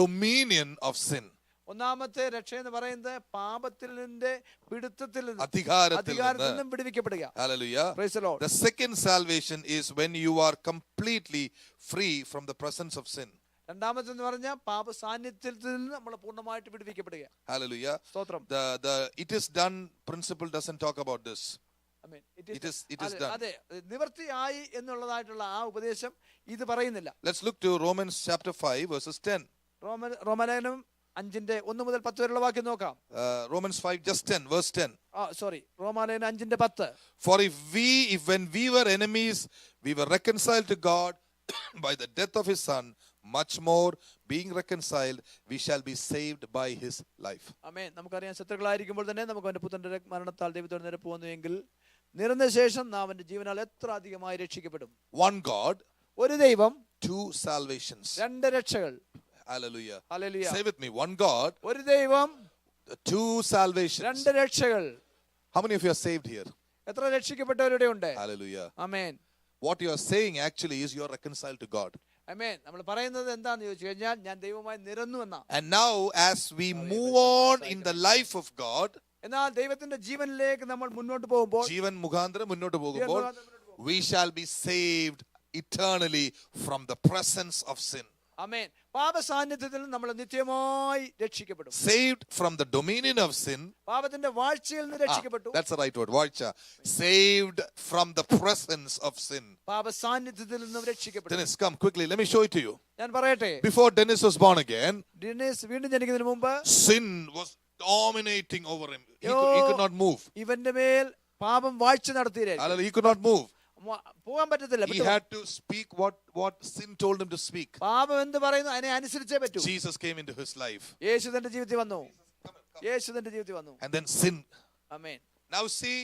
dominion of sin. ഒന്നാമത്തെ രക്ഷ എന്ന് പറയുന്നത് പാപത്തിന്റെ പിടുത്തത്തിൽ നിന്ന് അധികാരത്തിൽ നിന്നും വിടുവിക്കപ്പെടുക. Hallelujah. Praise the Lord. The second salvation is when you are completely free from the presence of sin. രണ്ടാമത്തെ എന്ന് പറഞ്ഞാൽ പാപ സാന്നിധ്യത്തിൽ നിന്ന് നമ്മൾ പൂർണ്ണമായിട്ട് വിടുവിക്കപ്പെടുക. Hallelujah. സ്തോത്രം. The it is done principle doesn't talk about this. It is done. അതെ, നിവൃത്തിയായി എന്നുള്ളതായിട്ടുള്ള ആ ഉപദേശം ഇത് പറയുന്നില്ല. Let's look to Romans chapter 5 verses 10. റോമലേഖനം 5ന്റെ 1 മുതൽ 10 വരെയുള്ള വാക്യം നോക്കാം. Romans 5 just 10 verse 10. റോമാലേഖനം 5ന്റെ 10. For if when we were enemies we were reconciled to God by the death of his son, much more being reconciled we shall be saved by his life. ആമേൻ. നമുക്കറിയാം ശത്രുക്കളായിരിക്കുമ്പോൾ തന്നെ നമുക്ക് അവന്റെ പുത്രന്റെ മരണത്താൽ ദൈവത്തോട് നേരെ പോകുന്നുവെങ്കിൽ നിരന്ന ശേഷം നാം അവന്റെ ജീവനാൽ എത്ര അധികമായി രക്ഷിക്കപ്പെടും. One God, ഒരു ദൈവം, two salvations. രണ്ട് രക്ഷകൾ. Hallelujah. Hallelujah. Say with me, one God, ഒരു ദൈവം, two salvations. രണ്ട് രക്ഷകൾ. How many of you are saved here? എത്ര രക്ഷിക്കപ്പെട്ടവരുടെ ഉണ്ട്? Hallelujah. Amen. What you are saying actually is you are reconciled to God. ആമേൻ. നമ്മൾ പറയുന്നത് എന്താണെന്ന് ചോദിച്ചു കഴിഞ്ഞാൽ ഞാൻ ദൈവമായി നിരന്നു എന്നാ. And now as we move on in the life of God, എന്നാൽ ദൈവത്തിന്റെ ജീവനിലേക്ക് നമ്മൾ മുന്നോട്ട് പോകുമ്പോൾ, ജീവൻ മുഖാന്തരം മുന്നോട്ട് പോകുമ്പോൾ, we shall be saved eternally from the presence of sin. ആമേൻ. പാപ സാന്നിധ്യത്തിൽ നമ്മൾ നിത്യമായി രക്ഷിക്കപ്പെടും. Saved from the dominion of sin. പാപത്തിന്റെ വാഴ്ചയിൽ നിന്ന് രക്ഷിക്കപ്പെട്ടു. That's the right word. വാഴ്ച. Saved from the presence of sin. പാപ സാന്നിധ്യത്തിൽ നിന്നും രക്ഷിക്കപ്പെട്ടു. Dennis, come quickly. Let me show it to you. ഞാൻ പറയട്ടെ. Before Dennis was born again, Dennis വീണ്ടും ജനിക്കുന്നതിന് മുമ്പ് sin was dominating over him. He could not move. ഇവന്റെ മേൽ പാപം വാഴ്ച നടത്തിയിരുന്നു. Hallelujah. He could not move. പോകാൻ പറ്റത്തില്ല. He had to speak what sin told him to speak. പാപം എന്ത് പറയുന്നു അതിനെ അനുസരിച്ചേ പറ്റൂ. Jesus came into his life. യേശു തന്റെ ജീവിതത്തിൽ വന്നു. യേശു തന്റെ ജീവിതത്തിൽ വന്നു. And then sin. Amen. Now see,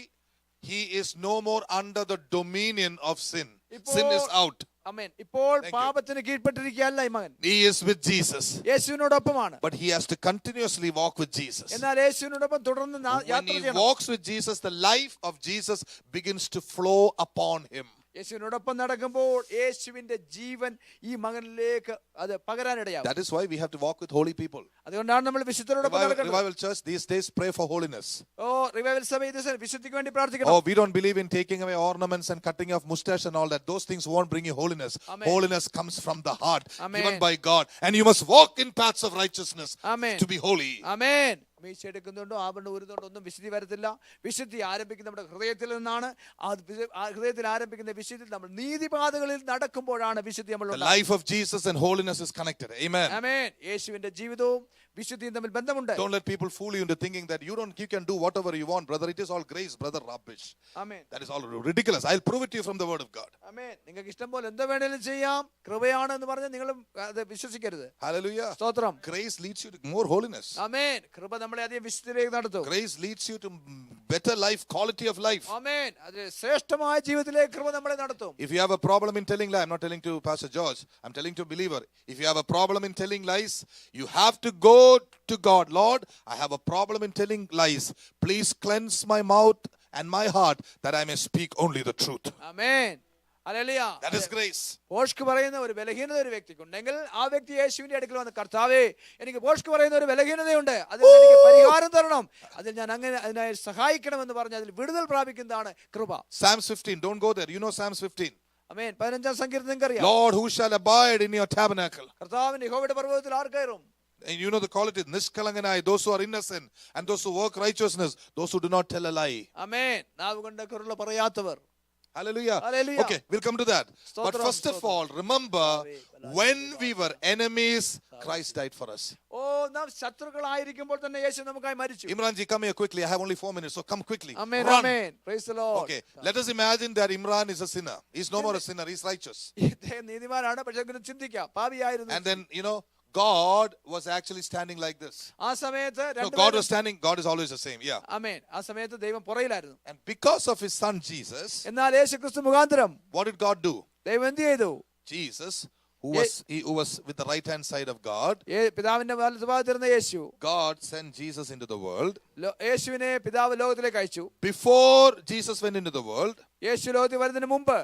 he is no more under the dominion of sin. Sin is out. ആമേൻ. ഇപ്പോൾ പാപത്തിന് കീഴ്പ്പെട്ടിരിക്കുകയല്ല ഈ മകൻ. He is with Jesus. യേശുവിനോടൊപ്പമാണ്. But he has to continuously walk with Jesus. എന്നാൽ യേശുവിനോടൊപ്പം തുടർന്ന് യാത്ര When he ചെയ്യണം. walks with Jesus, the life of Jesus begins to flow upon him. യേശുവിനോടൊപ്പം നടക്കുമ്പോൾ യേശുവിന്റെ ജീവൻ ഈ മകനിലേക്ക് അത് പകരാനിടയാവും. That is why we have to walk with holy people. അതുകൊണ്ടാണ് നമ്മൾ വിശുദ്ധരോടൊപ്പം നടക്കുന്നത്. Revival Church these days pray for holiness. Revival സഭ ഇത് വിശുദ്ധിക്ക് വേണ്ടി പ്രാർത്ഥിക്കണം. Oh, we don't believe in taking away ornaments and cutting off mustache and all that. Those things won't bring you holiness. Amen. Holiness comes from the heart, Amen. given by God, and you must walk in paths of righteousness Amen. to be holy. ആമേൻ. മീശ എടുക്കുന്നുണ്ടോ ആഭരണം ഊരുന്നുണ്ടോ ഒന്നും വിശുദ്ധി വരത്തില്ല. വിശുദ്ധി ആരംഭിക്കുന്ന നമ്മുടെ ഹൃദയത്തിൽ നിന്നാണ്. ആ ഹൃദയത്തിൽ ആരംഭിക്കുന്ന വിശുദ്ധി നമ്മൾ നീതിപാതകളിൽ നടക്കുമ്പോഴാണ് വിശുദ്ധി നമ്മൾ The life of Jesus and holiness is connected. Amen. ആമേൻ. യേശുവിന്റെ ജീവിതവും വിശുദ്ധിയും തമ്മിൽ ബന്ധമുണ്ട്. Don't let people fool you into thinking that you can do whatever you want, brother. It is all grace, brother. Rubbish. Amen. That is all ridiculous. I'll prove it to you from the word of God. ആമേൻ. നിങ്ങൾക്ക് ഇഷ്ടം പോലെ എന്താ വേണേലും ചെയ്യാം, കൃപയാണ് എന്ന് പറഞ്ഞ് നിങ്ങൾ അത് വിശ്വസിക്കരുത്. Hallelujah. സ്തോത്രം. Grace leads you to more holiness. ആമേൻ. കൃപ നമ്മളെ അധികം വിശുദ്ധിയിലേക്ക് നടത്തും. Grace leads you to better life, quality of life. ആമേൻ. അത് ശ്രേഷ്ഠമായ ജീവിതത്തിലേക്ക് കൃപ നമ്മളെ നടത്തും. If you have a problem in telling lies, I'm not telling to Pastor George, I'm telling to a believer. If you have a problem in telling lies, you have to go to God. Lord, I have a problem in telling lies. Please cleanse my mouth and my heart that I may speak only the truth. Amen. Hallelujah. That is grace. ബോഷ്ക്ക് പറയുന്ന ഒരു ബലഹീനത ഒരു വ്യക്തിക്കുണ്ടെങ്കിൽ ആ വ്യക്തി യേശുവിന്റെ അടുക്കൽ വന്ന് കർത്താവേ, എനിക്ക് ബോഷ്ക്ക് പറയുന്ന ഒരു ബലഹീനതയുണ്ട്, അതിൽ എനിക്ക് പരിഹാരം തരണം, അതിൽ ഞാൻ അങ്ങനെ അതിനായി സഹായിക്കണമെന്ന് പറഞ്ഞ് അതിൽ വിടുതൽ പ്രാപിക്കുന്നതാണ് കൃപ. Psalms 15, don't go there. You know Psalms 15. ആമേൻ. 15-ാം സങ്കീർത്തനം നിങ്ങൾക്കറിയാം. Lord, who shall abide in your tabernacle? കർത്താവിന്റെ യഹോവയുടെ പർവ്വതത്തിൽ ആർ കയറും? And you know the quality, Nishkalanganai, those who are innocent and those who work righteousness, those who do not tell a lie. ആമേൻ. നാവ് കൊണ്ട് കരുള്ള പറയാത്തവർ. Hallelujah. Hallelujah. Okay, we'll come to that. But first of all, remember, when we were enemies, Christ died for us. ഓ, നാം ശത്രുക്കളായിരിക്കുമ്പോൾ തന്നെ യേശു നമുക്കായി മരിച്ചു. Imran ji, come here quickly. I have only 4 minutes, so come quickly. Amen. Run. Amen. Praise the Lord. Okay, let us imagine that Imran is a sinner. He's no more a sinner, he's righteous. ഇദ്ദേഹം നീതിമാനാണ്, പക്ഷേ അങ്ങനെ ചിന്തിക്കാം പാപിയായിരുന്നു. And then, God was actually standing like this. ആ സമയത്ത് No, God was standing, God is always the same, yeah. ആമേൻ. ആ സമയത്ത് ദൈവം പുറയിലായിരുന്നു. And because of his son Jesus, എന്നാൽ യേശുക്രിസ്തു മുഖാന്തരം what did God do? ദൈവം എന്ത് ചെയ്തു? Jesus, who was with the right hand side of God, പിതാവിന്റെ വലതുഭാഗത്തിരുന്ന യേശു, God sent Jesus into the world. യേശുവിനെ പിതാവ് ലോകത്തിലേക്ക് അയച്ചു. Before Jesus went into the world, യേശു ലോകത്തിൽ വരുന്നതിന് മുമ്പ്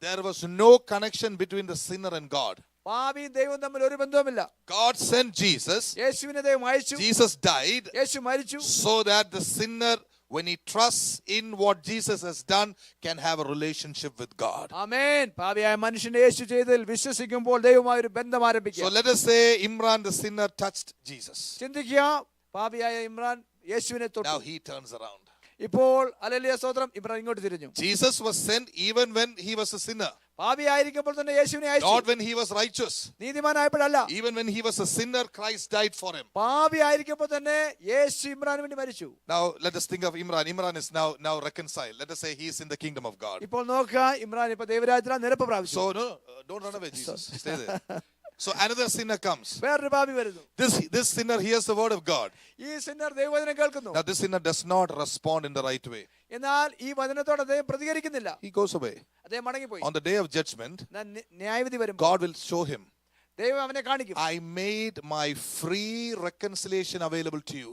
there was no connection between the sinner and God. പാപിയും ദൈവവും തമ്മിൽ ഒരു ബന്ധവുമില്ല. God sent Jesus. യേശുവിനെ ദൈവം അയച്ചു. Jesus died യേശു മരിച്ചു. so that the sinner, when he trusts in what Jesus has done, can have a relationship with God. ആമേൻ. പാപിയായ മനുഷ്യന്റെ യേശു ചെയ്തതിൽ വിശ്വസിക്കുമ്പോൾ ദൈവവുമായി ഒരു ബന്ധം So ആരംഭിക്കും. let us say Imran the sinner touched Jesus. ചിന്തിക്കുക, പാപിയായ ഇമ്രാൻ യേശുവിനെ Now തൊട്ടു. he turns around. ഇപ്പോൾ ഹല്ലേലൂയ സ്തോത്രം, ഇമ്രാൻ ഇങ്ങോട്ട് തിരിഞ്ഞു. Jesus was sent even when he was a sinner. പാപിയായിരിക്കുമ്പോൾ തന്നെ യേശുവിനെ അയച്ചു. Not when he was righteous. നീതിമാനായപ്പോഴല്ല. Even when he was a sinner, Christ died for him. പാപിയായിരിക്കുമ്പോൾ തന്നെ യേശു ഇമ്രാന് വേണ്ടി മരിച്ചു. Now let us think of Imran. Imran is now reconciled. Let us say he is in the kingdom of God. ഇപ്പോൾ നോക്കുക, ഇമ്രാൻ ഇപ്പൊ ദൈവരാജ്യത്തിലാണ് നിരപ്പ് പ്രാപിച്ചു. So no, don't run away, Jesus. Stay there. So another sinner comes. വേറൊരു പാപി വരുന്നു. This sinner hears the word of God. ഈ Sinner ദൈവവചനം കേൾക്കുന്നു. Now this sinner does not respond in the right way. എന്നാൽ ഈ വചനത്തോട് അദ്ദേഹം പ്രതികരിക്കുന്നില്ല. He goes away. അദ്ദേഹം മടങ്ങിപ്പോയി. On the day of judgment, ന്യായവിധി വരും. God will show him, ദൈവം അവനെ കാണിക്കും. I made my free reconciliation available to you.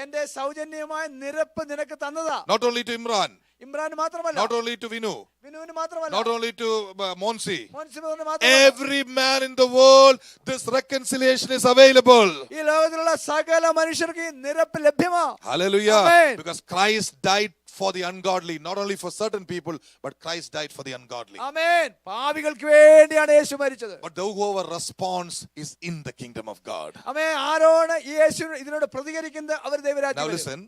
എന്റെ സൗജന്യമായ നിരപ്പ് നിനക്ക് തന്നതാ. Not only to Imran, Imran മാത്രമല്ല, not only to Vinu, വിനുവിന് മാത്രമല്ല, not only to Monsi. മോൻസിന് മാത്രമല്ല, Every man in the world, this reconciliation is available. ഈ ലോകത്തിലുള്ള സകല മനുഷ്യർക്ക് ഈ നിരപ്പ് ലഭ്യമാ. Hallelujah. Amen. Because Christ died for the ungodly, not only for certain people, but Christ died for the ungodly. ആമേൻ. പാപികൾക്ക് വേണ്ടിയാണ് യേശു മരിച്ചത്. But whoever responds is in the kingdom of God. Amen. Aaron ഈ യേശു ഇതിനോട് പ്രതികരിക്കുന്നത് അവർ Now ദൈവരാജ്യം. listen,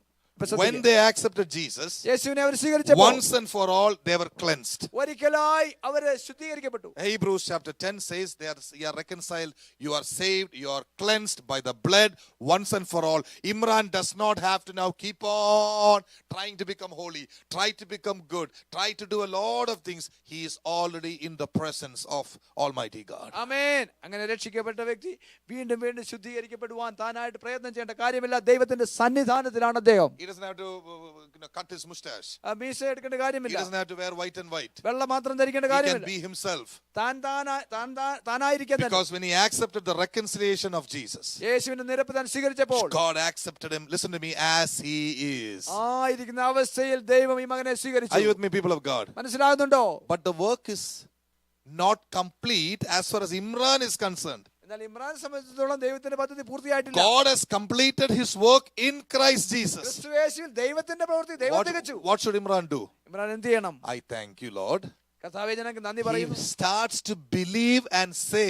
when they accepted Jesus, യേശുവിനെ അവർ സ്വീകരിച്ചപ്പോൾ once and for all, they were cleansed. ഒരിക്കലായി our ശുദ്ധീകരിക്കപ്പെട്ടു. Hebrews chapter 10 says you are reconciled, you are saved, you are cleansed by the blood once and for all. Imran does not have to now keep on trying to become holy, try to become good, try to do a lot of things. He is already in the presence of Almighty God. ആമേൻ. അങ്ങനെ രക്ഷിക്കപ്പെട്ട വ്യക്തി വീണ്ടും വീണ്ടും ശുദ്ധീകരിക്കപ്പെടുവാൻ താനായിട്ട് പ്രയത്നം ചെയ്യേണ്ട കാര്യമില്ല. ദൈവത്തിന്റെ സന്നിധാനത്തിലാണ് അദ്ദേഹം. He doesn't have to cut his mustache. മീശ എടുക്കേണ്ട He കാര്യമില്ല. doesn't have to wear white and white. വെള്ളം മാത്രം ധരിക്കേണ്ട He can കാര്യമില്ല. be himself. താനായിരിക്കാൻ Because when he accepted the reconciliation of Jesus, യേശുവിന്റെ നിരപ്പ് താൻ സ്വീകരിച്ചപ്പോൾ God accepted him, listen to me, as he is. ആയിരിക്കുന്ന അവസ്ഥയിൽ ദൈവം ഈ മകനെ Are you സ്വീകരിച്ചു. with me, people of God? മനസ്സിലാകുന്നുണ്ടോ? But the work is not complete as far as Imran is concerned. എന്നാൽ ഇമ്രാനെ സംബന്ധിച്ചിടത്തോളം ദൈവത്തിന്റെ പദ്ധതി പൂർത്തിയായിട്ടില്ല. God has completed his work in Christ Jesus. ക്രിസ്തു യേശുവിൽ ദൈവത്തിന്റെ പ്രവൃത്തി ദൈവം തികച്ചു. What should Imran do? Imran എന്ത് ചെയ്യണം? I thank you, Lord. കർത്താവേ ഞങ്ങൾക്ക് നന്ദി He പറയുന്നു. starts to believe and say,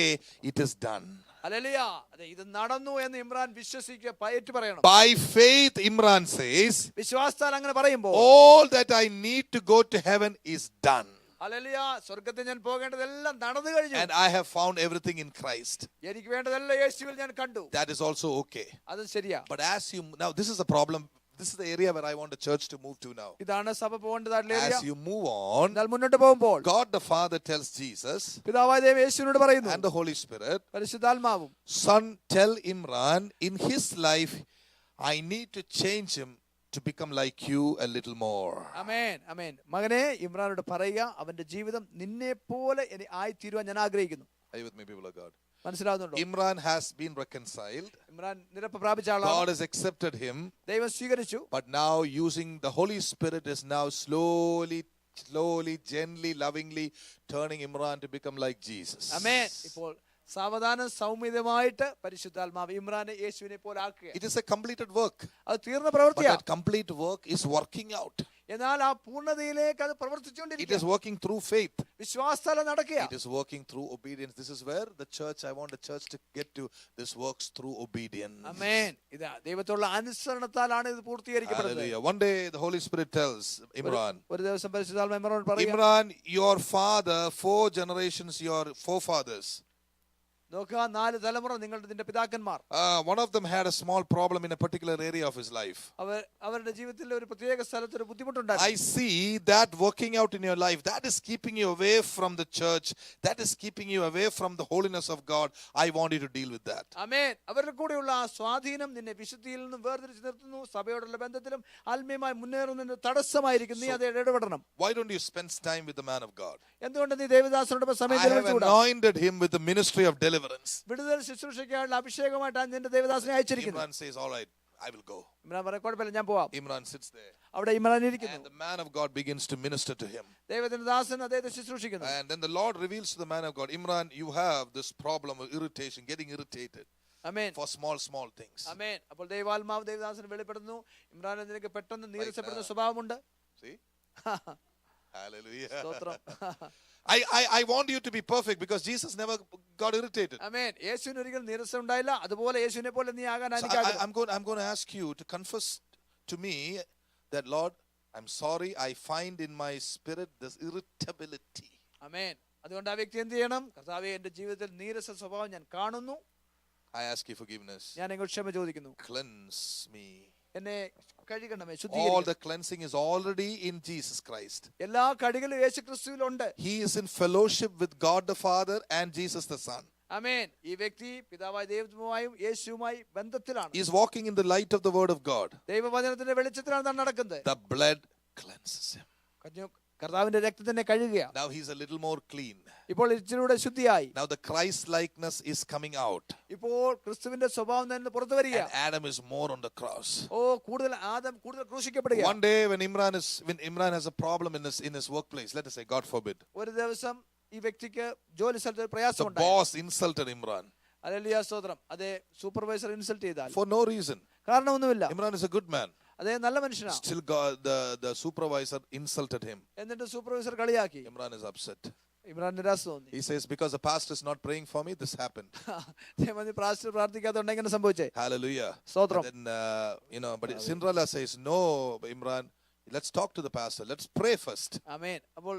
it is done. Hallelujah. അതെ, ഇത് നടന്നു എന്ന് ഇമ്രാൻ വിശ്വസിക്കുക, ഏറ്റു പറയണം. By faith, Imran says, വിശ്വാസത്താൽ അങ്ങനെ പറയുമ്പോൾ all that I need to go to heaven is done. Hallelujah, സ്വർഗ്ഗത്തിൽ ഞാൻ പോകേണ്ടതെല്ലാം നടന്നു കഴിഞ്ഞു. And I have found everything in Christ. എനിക്ക് വേണ്ടതെല്ലാം യേശുവിൽ ഞാൻ കണ്ടു. That is also okay. അത് ശരിയാ. But as you, now this is the problem. This is the area where I want the church to move to now. ഇതാണ് സഭ പോകേണ്ടതായിട്ടുള്ള area. As you move on, എന്നാൽ മുന്നോട്ട് പോകുമ്പോൾ God the Father tells Jesus പിതാവായ ദൈവം യേശുവിനോട് പറയുന്നു, and the Holy Spirit, പരിശുദ്ധാത്മാവും, son, tell Imran in his life, I need to change him to become like you a little more. ആമേൻ ആമേൻ. മകനെ ഇമ്രാനോട് പറയുക, അവന്റെ ജീവിതം നിന്നെ പോലെ ആയി തീരുവാൻ ഞാൻ ആഗ്രഹിക്കുന്നു. Are you with me, people of God? മനസ്സിലാവുന്നുണ്ടോ? Imran has been reconciled. Imran നിരപ്പ് പ്രാപിച്ച ആളാണ്. God has accepted him. ദൈവം സ്വീകരിച്ചു. But now using the Holy Spirit is now slowly, gently, lovingly turning Imran to become like Jesus. ആമേൻ. ഇപ്പോൾ സാവധാനം സൗമ്യതമായിട്ട് പരിശുദ്ധാത്മാവ് ഇമ്രാനെ യേശുവിനെ പോലെ ആക്കുക. It is a completed work. അത് തീർന്ന But പ്രവൃത്തിയാണ്. that complete work is working out. എന്നാൽ ആ പൂർണ്ണതയിലേക്ക് അത് It പ്രവർത്തിച്ചുകൊണ്ടിരിക്കുക. is working through faith. വിശ്വാസത്താൽ നടക്കുക. It is working through obedience. This is where the church, I want the church to get to. This works through obedience. ആമേൻ. ഇതാ ദൈവത്തോടുള്ള അനുസരണത്താലാണ് ഇത് പൂർത്തീകരിക്കപ്പെടുന്നത്. Hallelujah. One day the Holy Spirit tells Imran, ഒരു ദിവസം പരിശുദ്ധാത്മാവ് ഇമ്രാനോട് പറയുക, Imran, your father, 4 generations, your forefathers, നോക്കുക, 4 തലമുറ നിന്റെ പിതാക്കന്മാർ, one of them had a small problem in a particular area of his life. അവരുടെ ജീവിതത്തിൽ ഒരു പ്രത്യേക സ്ഥലത്ത് ഒരു ബുദ്ധിമുട്ടുണ്ടായിരുന്നു. I see that working out in your life. That is keeping you away from the church. That is keeping you away from the holiness of God. I want you to deal with that. ആമേൻ. അവരുടെ കൂടെയുള്ള ആ സ്വാധീനം നിന്നെ വിശുദ്ധിയിൽ നിന്നും വേർതിരിച്ച് നിർത്തുന്നു. സഭയോടുള്ള ബന്ധത്തിലും ആത്മീയമായി മുന്നേറുന്നതിന് തടസ്സമായിരിക്കും. നീ അത് ഇടപെടണം. Why don't you spend time with the man of God? എന്തുകൊണ്ട് നീ ദേവദാസനോട് സമയം I have ചെലവഴിച്ചുകൂടാ? anointed him with the ministry of deliverance. വിടുതൽ ശുശ്രൂഷയ്ക്കായുള്ള അഭിഷേകമായിട്ടാണ് നിന്റെ ദേവദാസനെ അയച്ചിരിക്കുന്നത്. Imran says, all right, I will go. Imran പറയും, കുഴപ്പമില്ല, ഞാൻ പോവാം. Imran sits there. അവിടെ ഇമ്രാൻ ഇരിക്കുന്നു. And the man of God begins to minister to him. ദൈവത്തിന്റെ ദാസൻ അദ്ദേഹത്തെ ശുശ്രൂഷിക്കുന്നു. And then the Lord reveals to the man of God, Imran, you have this problem of irritation, getting irritated amen. for small things. ആമേൻ. അപ്പോൾ ദൈവാത്മാവ് ദേവദാസന് വെളിപ്പെടുന്നു, ഇമ്രാൻ നിനക്ക് പെട്ടെന്ന് നീരസപ്പെടുന്ന സ്വഭാവമുണ്ട്. See? Hallelujah. സ്തോത്രം. I want you to be perfect because Jesus never got irritated. ആമേൻ. യേശുവിന് ഒരിക്കലും നീരസം ഉണ്ടായില്ല. അതുപോലെ യേശുവിനെ പോലെ നീ ആകാൻ So I'm going to ask you to confess to me that, Lord, I'm sorry, I find in my spirit this irritability. ആമേൻ. അതുകൊണ്ട് ആ വ്യക്തി എന്ത് ചെയ്യണം? കർത്താവേ, എന്റെ ജീവിതത്തിൽ നീരസ സ്വഭാവം ഞാൻ കാണുന്നു. I ask you forgiveness. ഞാൻ അങ്ങോട്ട് ക്ഷമ ചോദിക്കുന്നു. Cleanse me. എന്നെ കഴുകണമേ, All ശുദ്ധീകരിക്കണം. the cleansing is already in Jesus Christ. എല്ലാ കടികളും യേശുക്രിസ്തുവിലുണ്ട്. He is in fellowship with God the Father and Jesus the Son. ആമേൻ. ഈ വ്യക്തി പിതാവായ ദൈവവുമായും യേശുവുമായി ബന്ധത്തിലാണ്. He is walking in the light of the word of God. ദൈവവചനത്തിന്റെ വെളിച്ചത്തിലാണ് താൻ നടക്കുന്നത്. The blood cleanses him. കർത്താവിന്റെ രക്തത്തിനെ കഴുകുക. Now he's a little more clean. ഇപ്പോൾ ഇച്ചിലൂടെ ശുദ്ധിയായി. Now the Christ likeness is coming out. ഇപ്പോൾ ക്രിസ്തുവിന്റെ സ്വഭാവം തന്നെ പുറത്തു വരിക. And Adam is more on the cross. കൂടുതൽ ആദം കൂടുതൽ ക്രൂശിക്കപ്പെടുക. One day when Imran has a problem in his workplace, let us say, God forbid, ഒരു ദിവസം ഈ വ്യക്തിക്ക് ജോലി സ്ഥലത്ത് പ്രയാസം the ഉണ്ടായി. boss insulted Imran ഹല്ലേലൂയ, സ്തോത്രം. അതെ, സൂപ്പർവൈസർ ഇൻസൾട്ട് ചെയ്താൽ for no reason. കാരണമൊന്നുമില്ല. Imran is a good man. അതേ, നല്ല മനുഷ്യനാണ്. Still the supervisor insulted him. എന്നിട്ട് സൂപ്പർവൈസർ കളിയാക്കി. Imran is upset. ഇമ്രാൻ നിരാശ തോന്നി. He says, because the pastor is not praying for me, this happened. പ്രാർത്ഥിക്കാത്തോണ്ട് എങ്ങനെ സംഭവിച്ചേ? Hallelujah. സ്തോത്രം. And then, but Cinderella says, no, Imran, let's talk to the pastor. Let's pray first. ആമേൻ. അപ്പോൾ